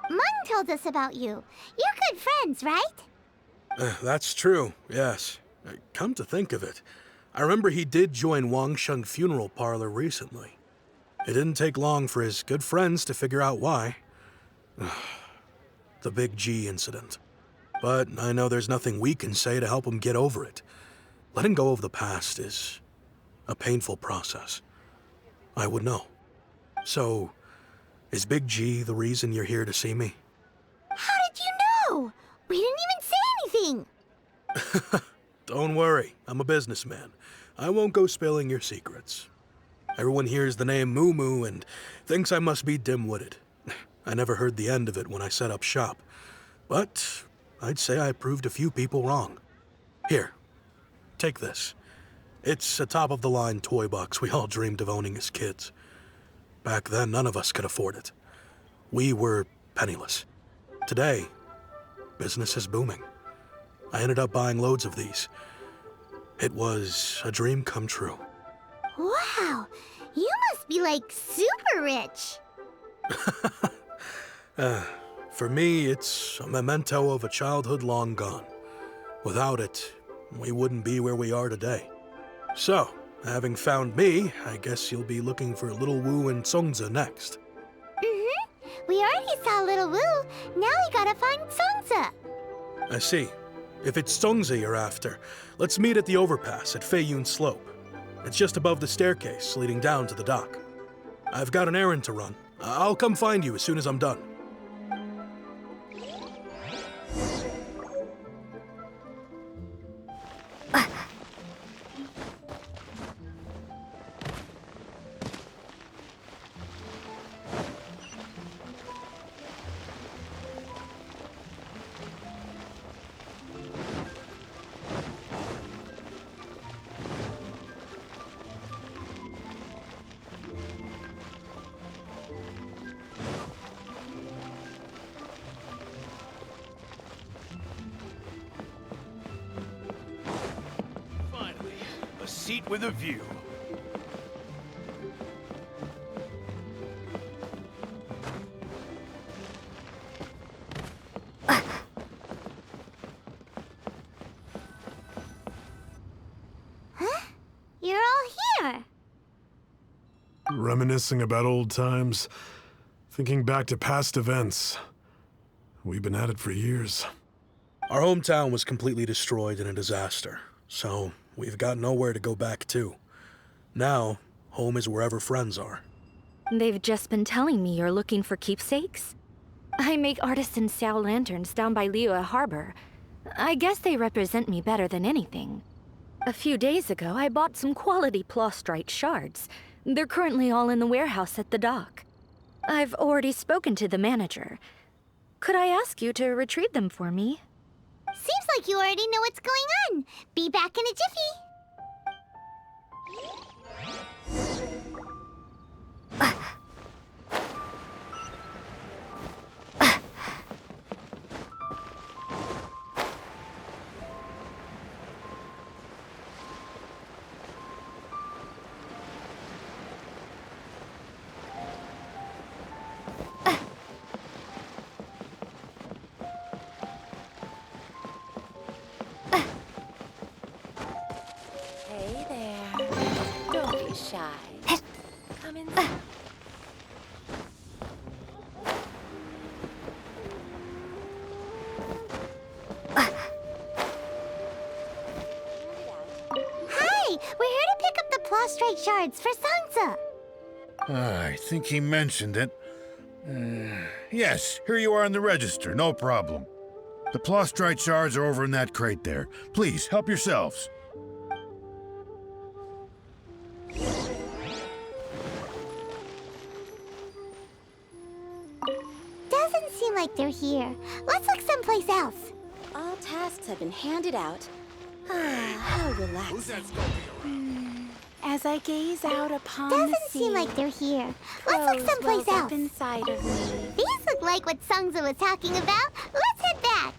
Meng told us about you. You're good friends, right? That's true, yes. Come to think of it, I remember he did join Wangsheng Funeral Parlor recently. It didn't take long for his good friends to figure out why. The Big G incident. But I know there's nothing we can say to help him get over it. Letting go of the past is a painful process. I would know. So, is Big G the reason you're here to see me? How did you know? We didn't even say anything. Don't worry, I'm a businessman. I won't go spilling your secrets. Everyone hears the name Moo Moo and thinks I must be dim-witted. I never heard the end of it when I set up shop. But I'd say I proved a few people wrong. Here, take this. It's a top-of-the-line toy box we all dreamed of owning as kids. Back then, none of us could afford it. We were penniless. Today, business is booming. I ended up buying loads of these. It was a dream come true. Wow, you must be like super rich. For me, it's a memento of a childhood long gone. Without it, we wouldn't be where we are today. So, having found me, I guess you'll be looking for Little Wu and Songza next. We already saw Little Wu. Now we gotta find Songza. I see. If it's Songza you're after, let's meet at the overpass at Feiyun Slope. It's just above the staircase leading down to the dock. I've got an errand to run. I'll come find you as soon as I'm done. Finally, a seat with a view. You're all here. Reminiscing about old times, thinking back to past events. We've been at it for years. Our hometown was completely destroyed in a disaster, so we've got nowhere to go back to. Now, home is wherever friends are. They've just been telling me you're looking for keepsakes. I make artisan Xiao lanterns down by Liyue Harbor. I guess they represent me better than anything. A few days ago, I bought some quality Plostrite shards. They're currently all in the warehouse at the dock. I've already spoken to the manager. Could I ask you to retrieve them for me? Seems like you already know what's going on. Be back in a jiffy. Hey there. Don't be shy. Come in. Hi, we're here to pick up the Plostrite shards for Songza. I think he mentioned it. Yes, here you are in the register, no problem. The Plostrite shards are over in that crate there. Please, help yourselves. Doesn't seem like they're here. Let's look someplace else. All tasks have been handed out. Ah, how relaxing. As I gaze out upon the Doesn't sea, seem like they're here. Let's look someplace wells up else. inside of me. These look like what Songza was talking about. Let's head back.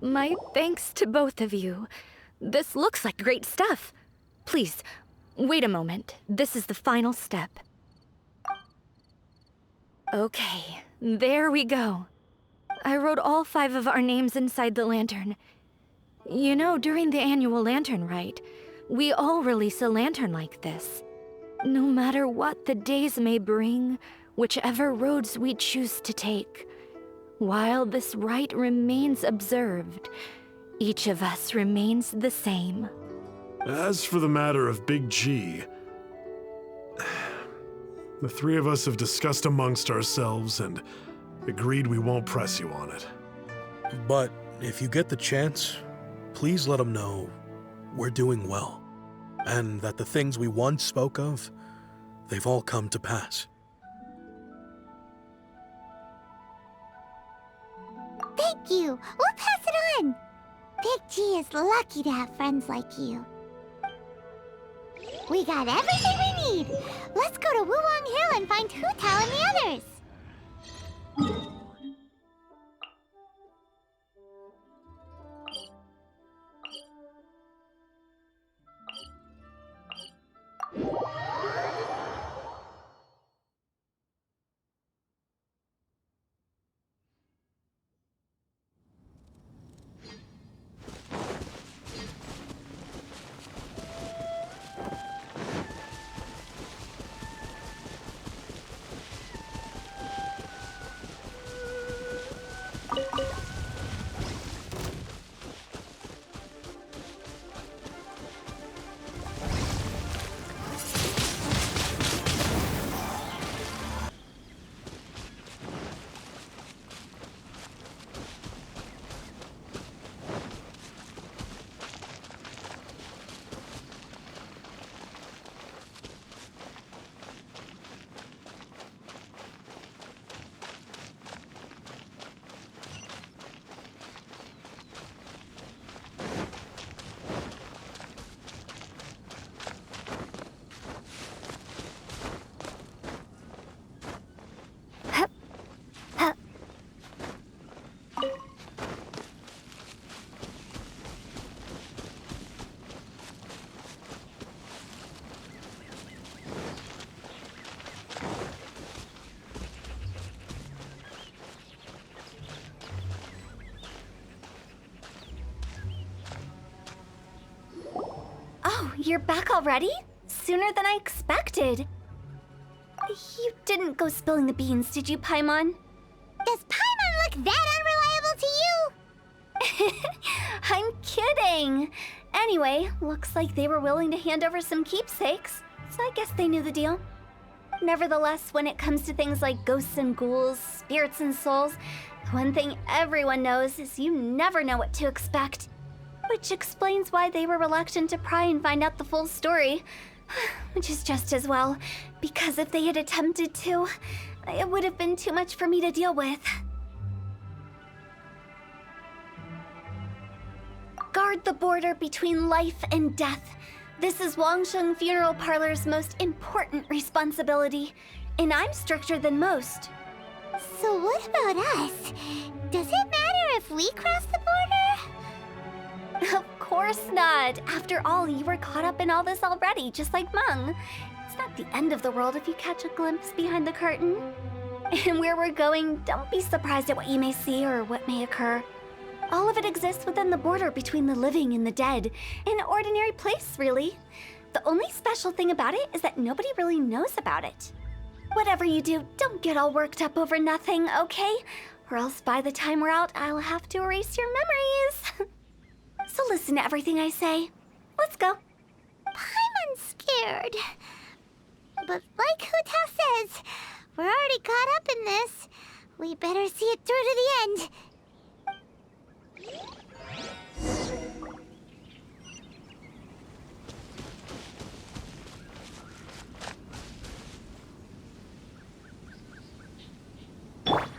My thanks to both of you. This looks like great stuff. Please, Wait a moment. This is the final step. Okay, there we go. I wrote all 5 of our names inside the lantern. You know, during the annual lantern rite, we all release a lantern like this. No matter what the days may bring, whichever roads we choose to take, while this rite remains observed, each of us remains the same. As for the matter of Big G, the 3 of us have discussed amongst ourselves and agreed we won't press you on it. But if you get the chance, please let them know we're doing well, and that the things we once spoke of, they've all come to pass. Thank you. We'll pass it on. Big G is lucky to have friends like you. We got everything we need. Let's go to Wuwang Hill and find Hu Tao and the others. Oh, you're back already? Sooner than I expected. You didn't go spilling the beans, did you, Paimon? Does Paimon look that unreliable to you? I'm kidding. Anyway, looks like they were willing to hand over some keepsakes, so I guess they knew the deal. Nevertheless, when it comes to things like ghosts and ghouls, spirits and souls, one thing everyone knows is you never know what to expect. Which explains why they were reluctant to pry and find out the full story. Which is just as well, because if they had attempted to, it would have been too much for me to deal with. Guard the border between life and death. This is Wangsheng Funeral Parlor's most important responsibility, and I'm stricter than most. So what about us? Does it matter if we cross the border? Of course not. After all, you were caught up in all this already, just like Meng. It's not the end of the world if you catch a glimpse behind the curtain. And where we're going, don't be surprised at what you may see or what may occur. All of it exists within the border between the living and the dead. An ordinary place, really. The only special thing about it is that nobody really knows about it. Whatever you do, don't get all worked up over nothing, okay? Or else by the time we're out, I'll have to erase your memories. So listen to everything I say. Let's go. Paimon's scared. But like Hu Tao says, we're already caught up in this. We better see it through to the end.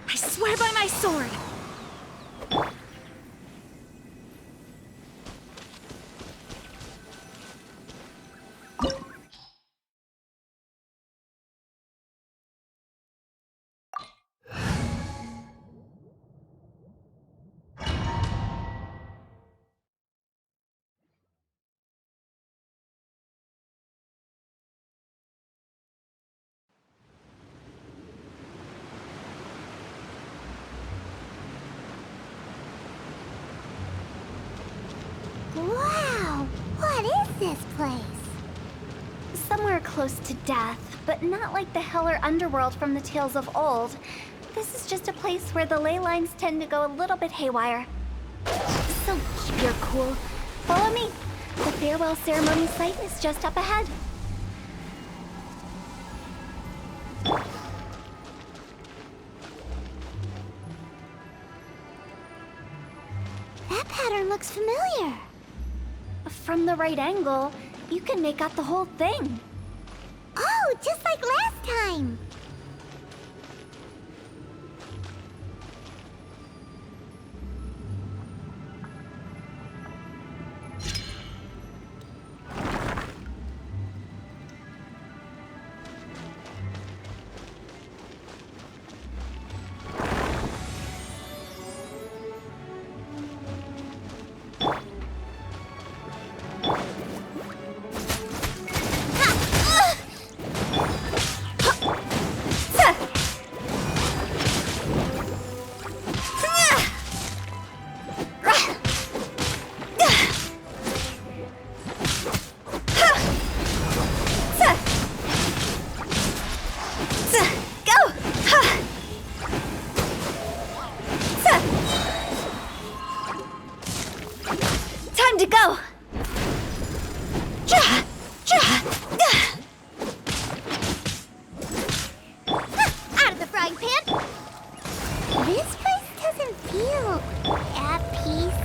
I swear by my sword! this place? Somewhere close to death, but not like the hell or underworld from the tales of old. This is just a place where the ley lines tend to go a little bit haywire. So keep your cool. Follow me. The farewell ceremony site is just up ahead. That pattern looks familiar. From the right angle, you can make out the whole thing. Oh, just like last time. Time to go! Out of the frying pan! This place doesn't feel at peace.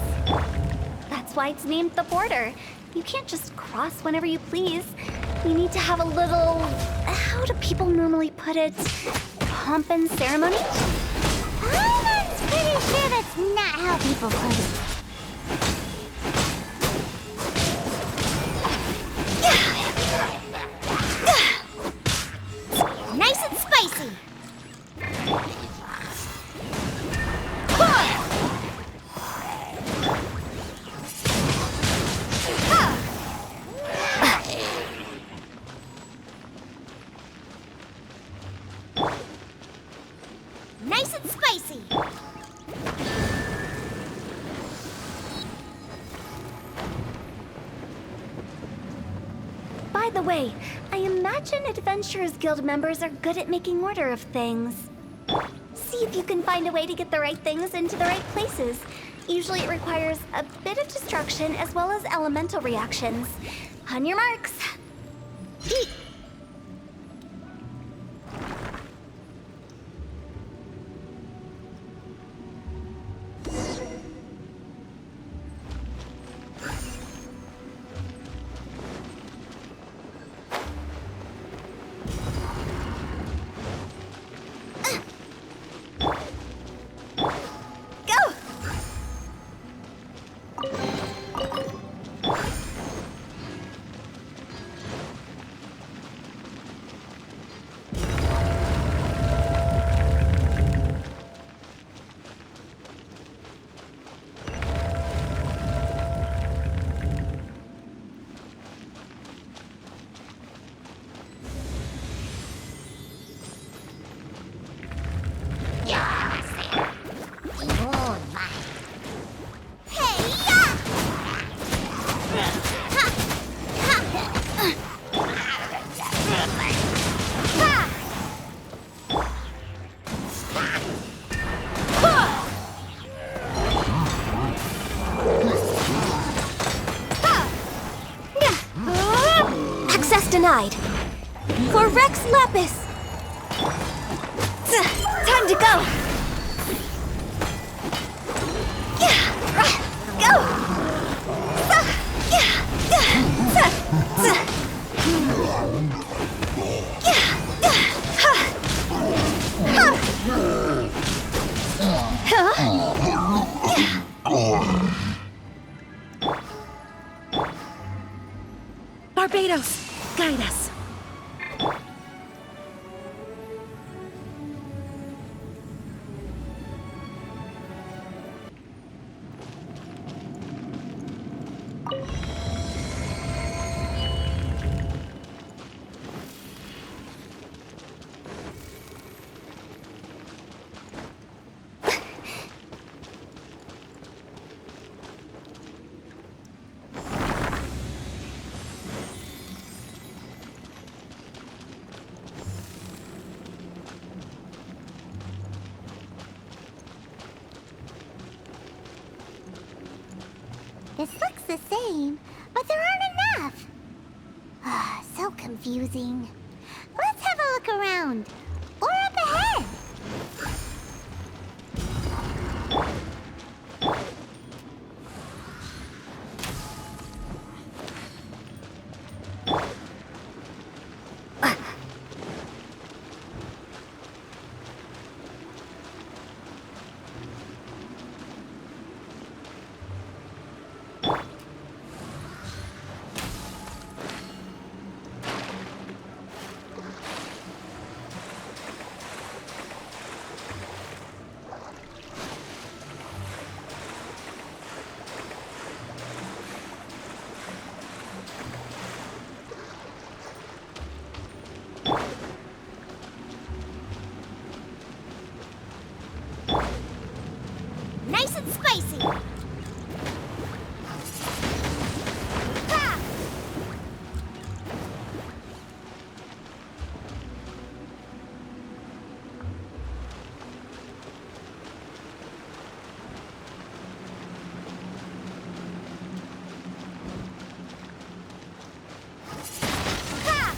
That's why it's named the border. You can't just cross whenever you please. You need to have a little... how do people normally put it? Pomp and ceremony? I'm pretty sure that's not how people put it. Nice and spicy! Nice and spicy! By the way, I imagine Adventurers Guild members are good at making order of things. See if you can find a way to get the right things into the right places. Usually it requires a bit of destruction as well as elemental reactions. On your marks. Access denied. For Rex Lapis. Time to go. Go. Barbatos, guide us. the same, but there aren't enough. So confusing. Let's have a look around. Or up ahead. Nice and spicy. Ha! Ha!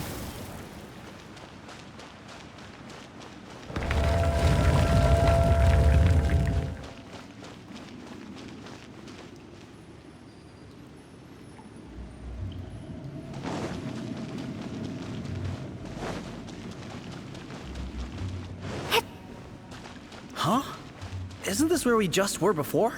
Huh? Isn't this where we just were before?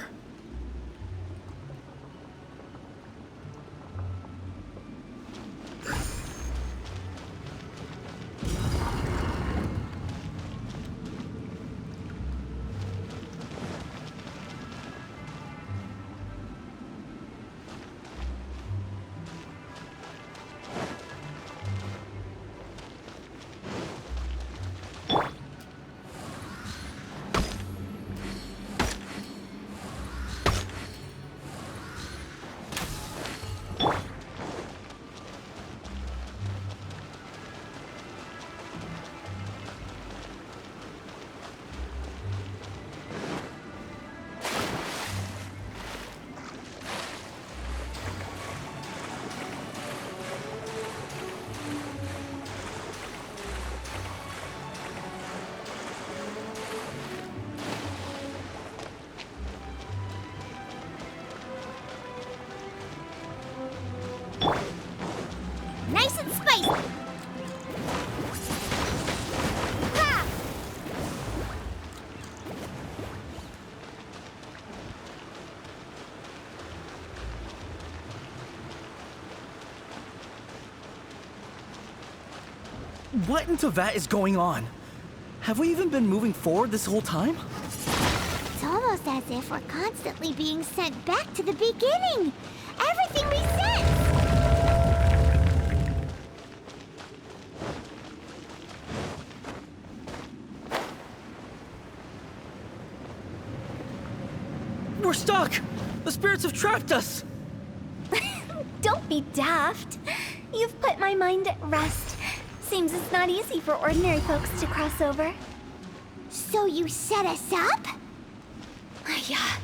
Nice and spicy. Ha! What in Teyvat is going on? Have we even been moving forward this whole time? It's almost as if we're constantly being sent back to the beginning. Everything resets. We're stuck! The spirits have trapped us! Don't be daft. You've put my mind at rest. Seems it's not easy for ordinary folks to cross over. So you set us up? Yeah.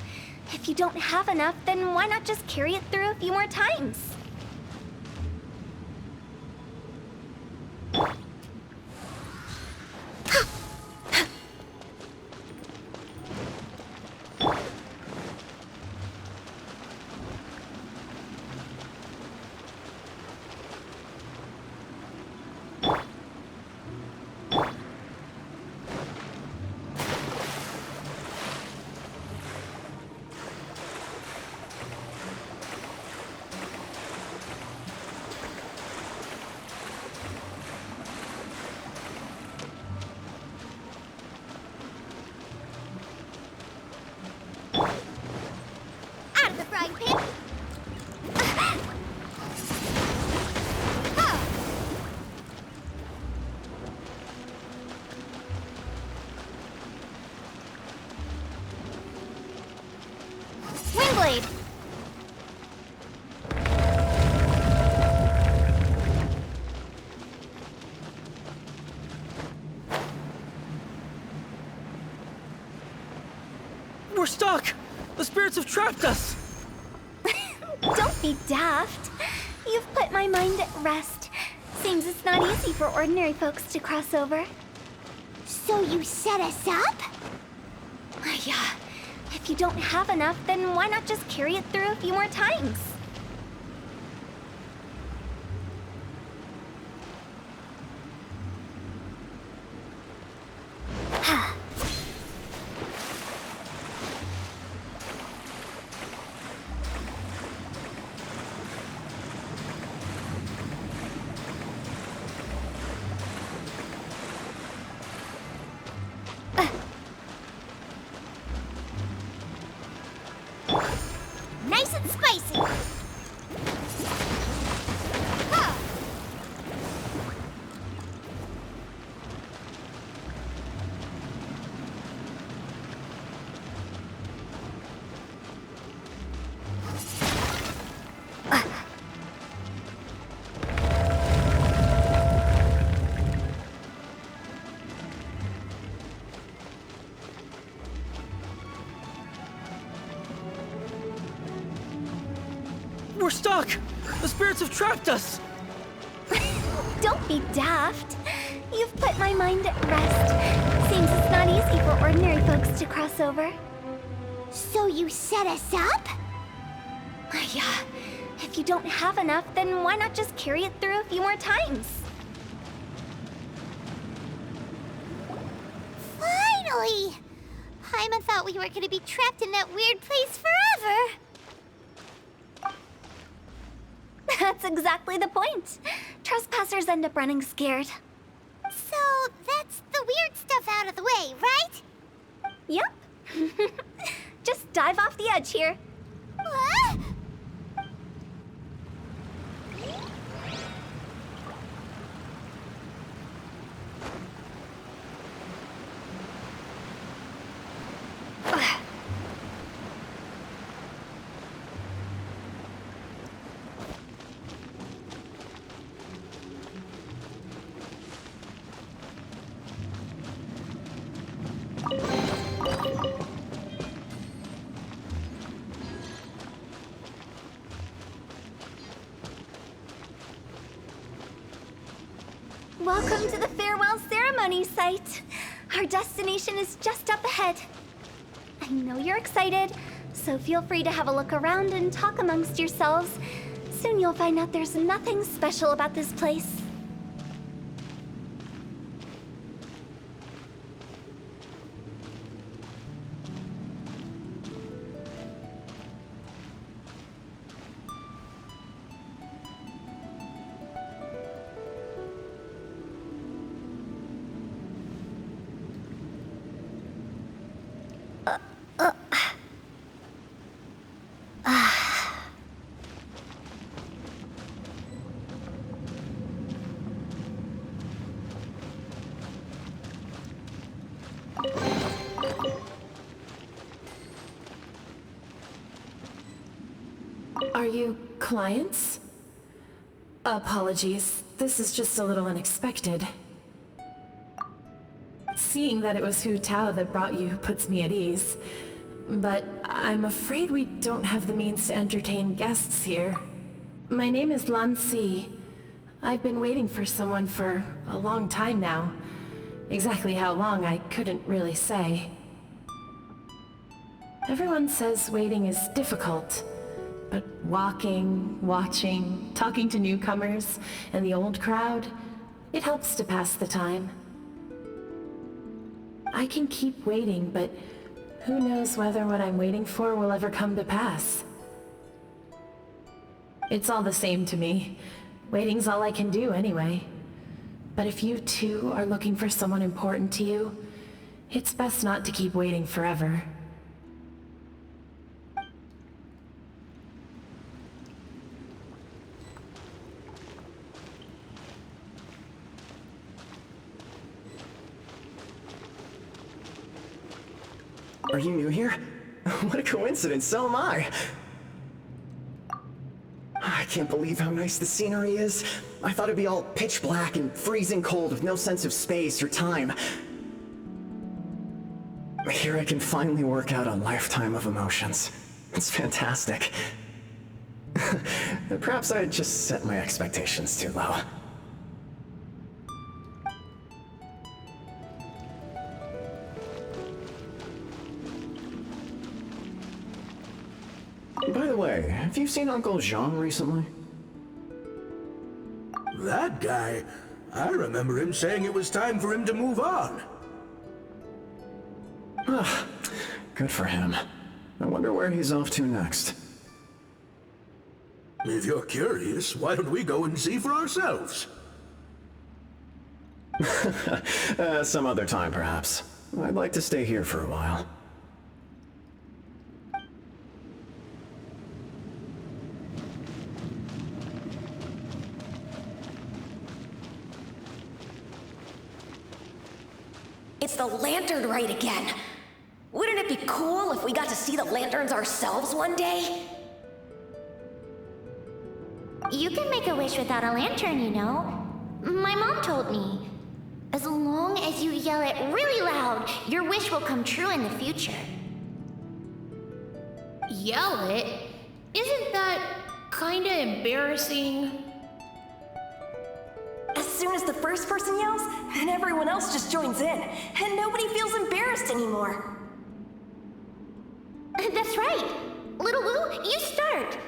If you don't have enough, then why not just carry it through a few more times? Out of the frying pan. Windblade. We're stuck! The spirits have trapped us! Don't be daft. You've put my mind at rest. Seems it's not easy for ordinary folks to cross over. So you set us up? Yeah. If you don't have enough, then why not just carry it through a few more times? Nice and spicy. We're stuck! The spirits have trapped us! Don't be daft. You've put my mind at rest. Seems it's not easy for ordinary folks to cross over. So you set us up? Yeah. If you don't have enough, then why not just carry it through a few more times? Finally! Paimon thought we were gonna be trapped in that weird place forever. That's exactly the point. Trespassers end up running scared. So that's the weird stuff out of the way, right? Yep. Just dive off the edge here. What? Welcome to the farewell ceremony site. Our destination is just up ahead. I know you're excited, so feel free to have a look around and talk amongst yourselves. Soon you'll find out there's nothing special about this place. Are you clients? Apologies, this is just a little unexpected. Seeing that it was Hu Tao that brought you puts me at ease. But I'm afraid we don't have the means to entertain guests here. My name is Lan Si. I've been waiting for someone for a long time now. Exactly how long, I couldn't really say. Everyone says waiting is difficult. But walking, watching, talking to newcomers, and the old crowd, it helps to pass the time. I can keep waiting, but who knows whether what I'm waiting for will ever come to pass. It's all the same to me. Waiting's all I can do anyway. But if you too are looking for someone important to you, it's best not to keep waiting forever. Are you new here? What a coincidence, so am I! I can't believe how nice the scenery is. I thought it'd be all pitch black and freezing cold with no sense of space or time. Here I can finally work out a lifetime of emotions. It's fantastic. Perhaps I just set my expectations too low. By the way, have you seen Uncle Jean recently? That guy? I remember him saying it was time for him to move on. Good for him. I wonder where he's off to next. If you're curious, why don't we go and see for ourselves? Some other time, perhaps. I'd like to stay here for a while. It's the lantern rite again. Wouldn't it be cool if we got to see the lanterns ourselves one day? You can make a wish without a lantern, you know. My mom told me. As long as you yell it really loud, your wish will come true in the future. Yell it? Isn't that kinda embarrassing? As soon as the first person yells, and everyone else just joins in, and nobody feels embarrassed anymore. That's right. Little Wu, you start.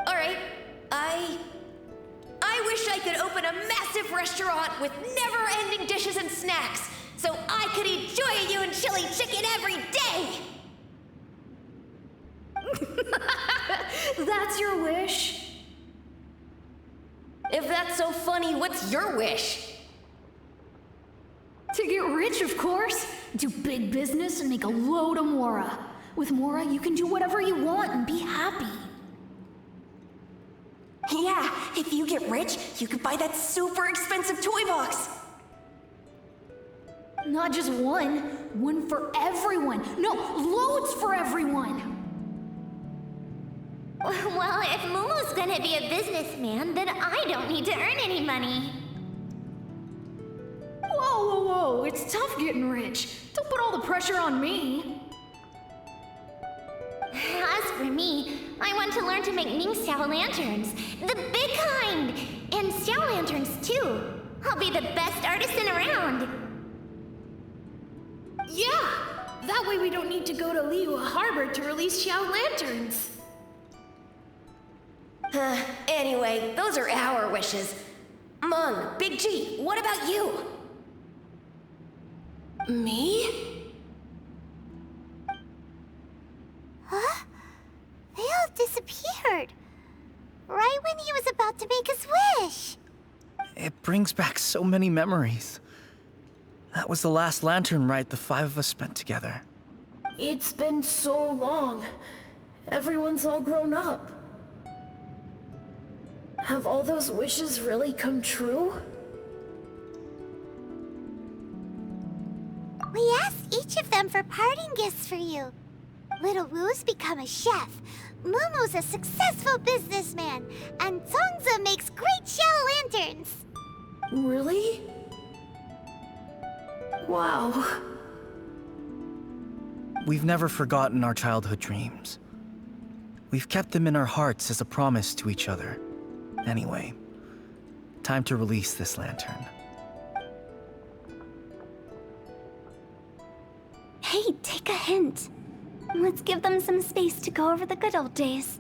All right, I wish I could open a massive restaurant with never-ending dishes and snacks, so I could enjoy you and chili chicken every day! That's your wish? If that's so funny, what's your wish? To get rich, of course. Do big business and make a load of Mora. With Mora, you can do whatever you want and be happy. Yeah, if you get rich, you could buy that super expensive toy box. Not just one. One for everyone. No, loads for everyone. Well, if Momo's gonna be a businessman, then I don't need to earn any money. Whoa, whoa, whoa. It's tough getting rich. Don't put all the pressure on me. As for me, I want to learn to make Ning Xiao lanterns. The big kind! And Xiao lanterns, too. I'll be the best artisan around. Yeah! That way we don't need to go to Liyue Harbor to release Xiao lanterns. Anyway, those are our wishes. Meng, Big G, what about you? Me? Huh? They all disappeared. Right when he was about to make his wish. It brings back so many memories. That was the last lantern rite the 5 of us spent together. It's been so long. Everyone's all grown up. Have all those wishes really come true? We asked each of them for parting gifts for you. Little Wu's become a chef, Momo's a successful businessman, and Zongzi makes great shell lanterns. Really? Wow. We've never forgotten our childhood dreams. We've kept them in our hearts as a promise to each other. Anyway, time to release this lantern. Hey, take a hint. Let's give them some space to go over the good old days.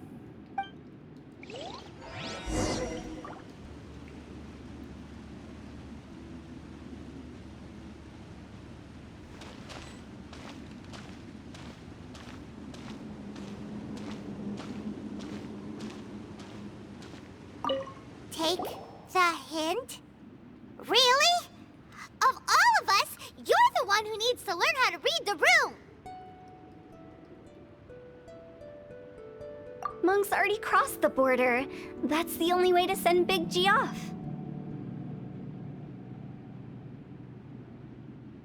Take the hint? Really? Of all of us, you're the one who needs to learn how to read the room! Monk's already crossed the border. That's the only way to send Big G off.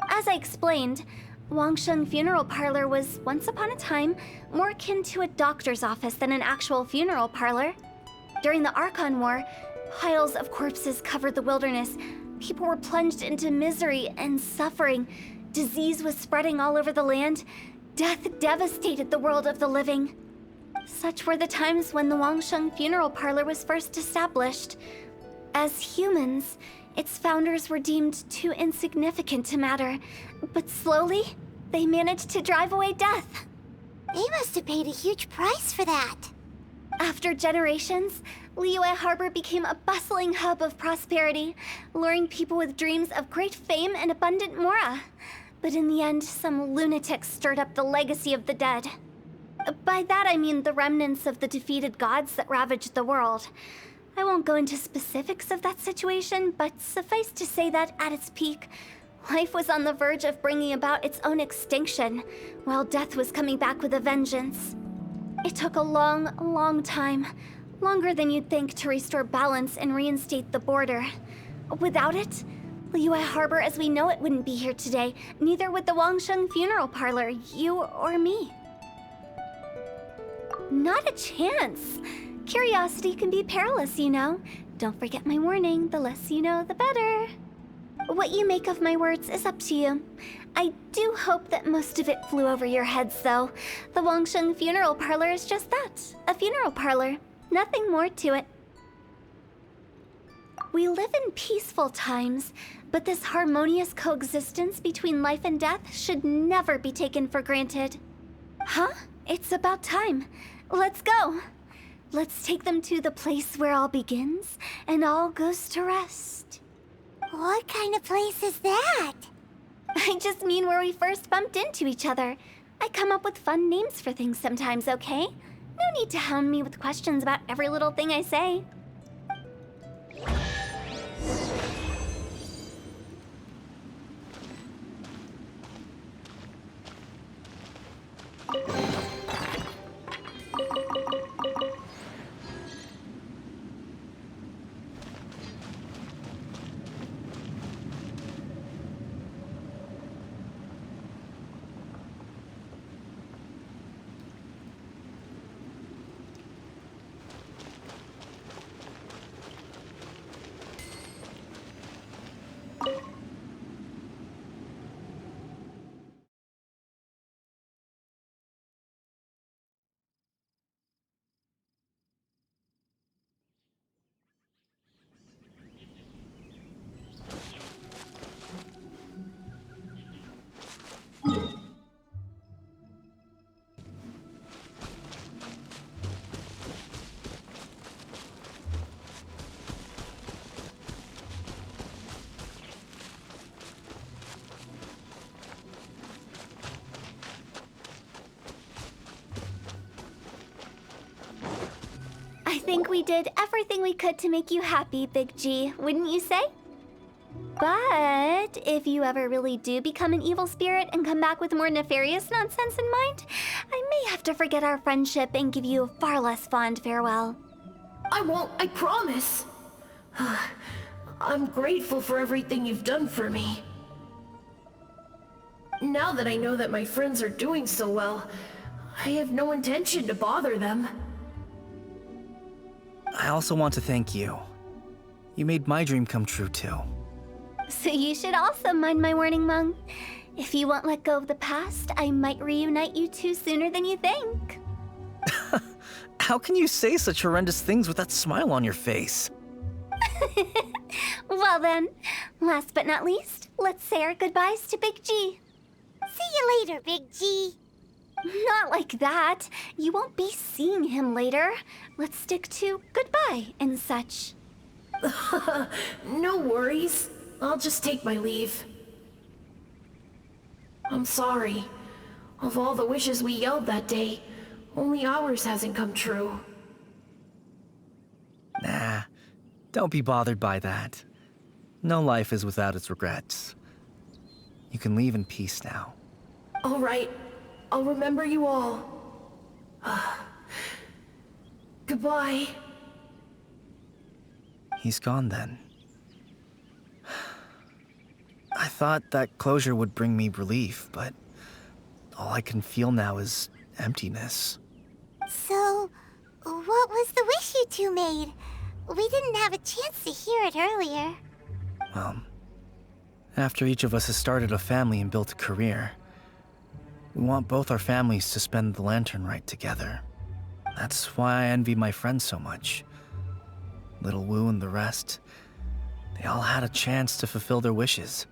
As I explained, Wangsheng Funeral Parlor was, once upon a time, more akin to a doctor's office than an actual funeral parlor. During the Archon War, piles of corpses covered the wilderness. People were plunged into misery and suffering. Disease was spreading all over the land. Death devastated the world of the living. Such were the times when the Wangsheng Funeral Parlor was first established. As humans, its founders were deemed too insignificant to matter, but slowly, they managed to drive away death. They must have paid a huge price for that. After generations, Liyue Harbor became a bustling hub of prosperity, luring people with dreams of great fame and abundant mora. But in the end, some lunatics stirred up the legacy of the dead. By that I mean the remnants of the defeated gods that ravaged the world. I won't go into specifics of that situation, but suffice to say that at its peak, life was on the verge of bringing about its own extinction, while death was coming back with a vengeance. It took a long, long time, longer than you'd think, to restore balance and reinstate the border. Without it, Liyue Harbor as we know it wouldn't be here today, neither would the Wangsheng Funeral Parlor, you or me. Not a chance. Curiosity can be perilous, you know. Don't forget my warning, the less you know, the better. What you make of my words is up to you. I do hope that most of it flew over your heads, though. The Wangsheng Funeral Parlor is just that, a funeral parlor. Nothing more to it. We live in peaceful times, but this harmonious coexistence between life and death should never be taken for granted. Huh? It's about time. Let's go. Let's take them to the place where all begins and all goes to rest. What kind of place is that? I just mean where we first bumped into each other. I come up with fun names for things sometimes, okay? No need to hound me with questions about every little thing I say. I think we did everything we could to make you happy, Big G, wouldn't you say? But if you ever really do become an evil spirit and come back with more nefarious nonsense in mind, I may have to forget our friendship and give you a far less fond farewell. I won't, I promise. I'm grateful for everything you've done for me. Now that I know that my friends are doing so well, I have no intention to bother them. I also want to thank you. You made my dream come true, too. So you should also mind my warning, Meng. If you won't let go of the past, I might reunite you two sooner than you think. How can you say such horrendous things with that smile on your face? Well then, last but not least, let's say our goodbyes to Big G. See you later, Big G. Not like that. You won't be seeing him later. Let's stick to goodbye and such. No worries. I'll just take my leave. I'm sorry. Of all the wishes we yelled that day, only ours hasn't come true. Nah, don't be bothered by that. No life is without its regrets. You can leave in peace now. All right. I'll remember you all. Goodbye. He's gone then. I thought that closure would bring me relief, but all I can feel now is emptiness. So, what was the wish you two made? We didn't have a chance to hear it earlier. Well, after each of us has started a family and built a career, we want both our families to spend the Lantern Rite together. That's why I envy my friends so much. Little Wu and the rest, they all had a chance to fulfill their wishes.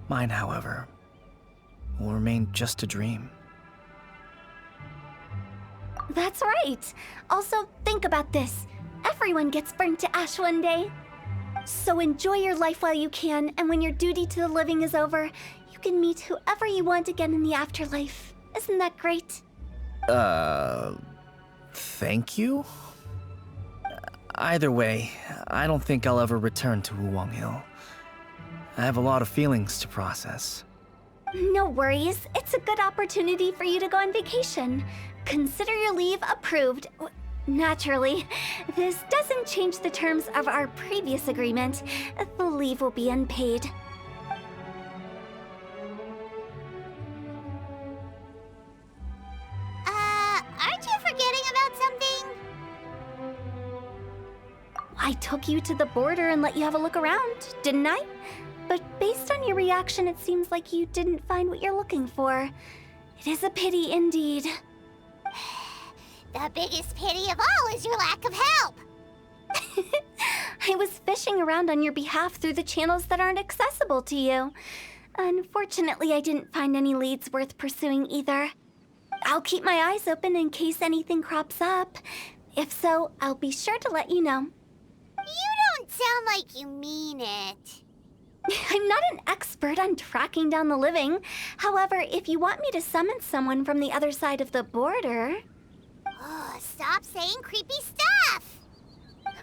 Mine, however, will remain just a dream. That's right. Also, think about this. Everyone gets burnt to ash one day. So enjoy your life while you can, and when your duty to the living is over, you can meet whoever you want again in the afterlife. Isn't that great? Thank you? Either way, I don't think I'll ever return to Wuwang Hill. I have a lot of feelings to process. No worries. It's a good opportunity for you to go on vacation. Consider your leave approved. Naturally, this doesn't change the terms of our previous agreement. The leave will be unpaid. Aren't you forgetting about something? I took you to the border and let you have a look around, didn't I? But based on your reaction, it seems like you didn't find what you're looking for. It is a pity indeed. The biggest pity of all is your lack of help. I was fishing around on your behalf through the channels that aren't accessible to you. Unfortunately, I didn't find any leads worth pursuing either. I'll keep my eyes open in case anything crops up. If so, I'll be sure to let you know. You don't sound like you mean it. I'm not an expert on tracking down the living. However, if you want me to summon someone from the other side of the border... Oh, stop saying creepy stuff!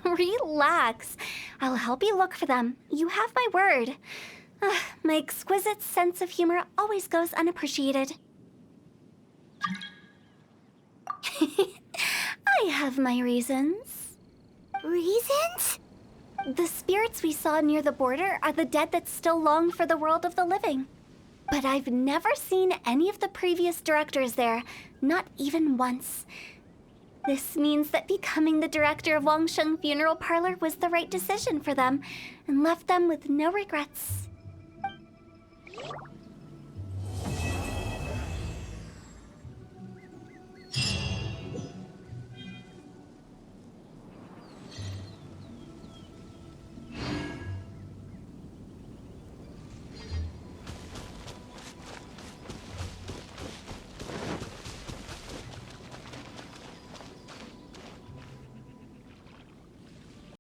Relax. I'll help you look for them. You have my word. My exquisite sense of humor always goes unappreciated. I have my reasons. Reasons? The spirits we saw near the border are the dead that still long for the world of the living. But I've never seen any of the previous directors there, not even once. This means that becoming the director of Wangsheng Funeral Parlor was the right decision for them, and left them with no regrets.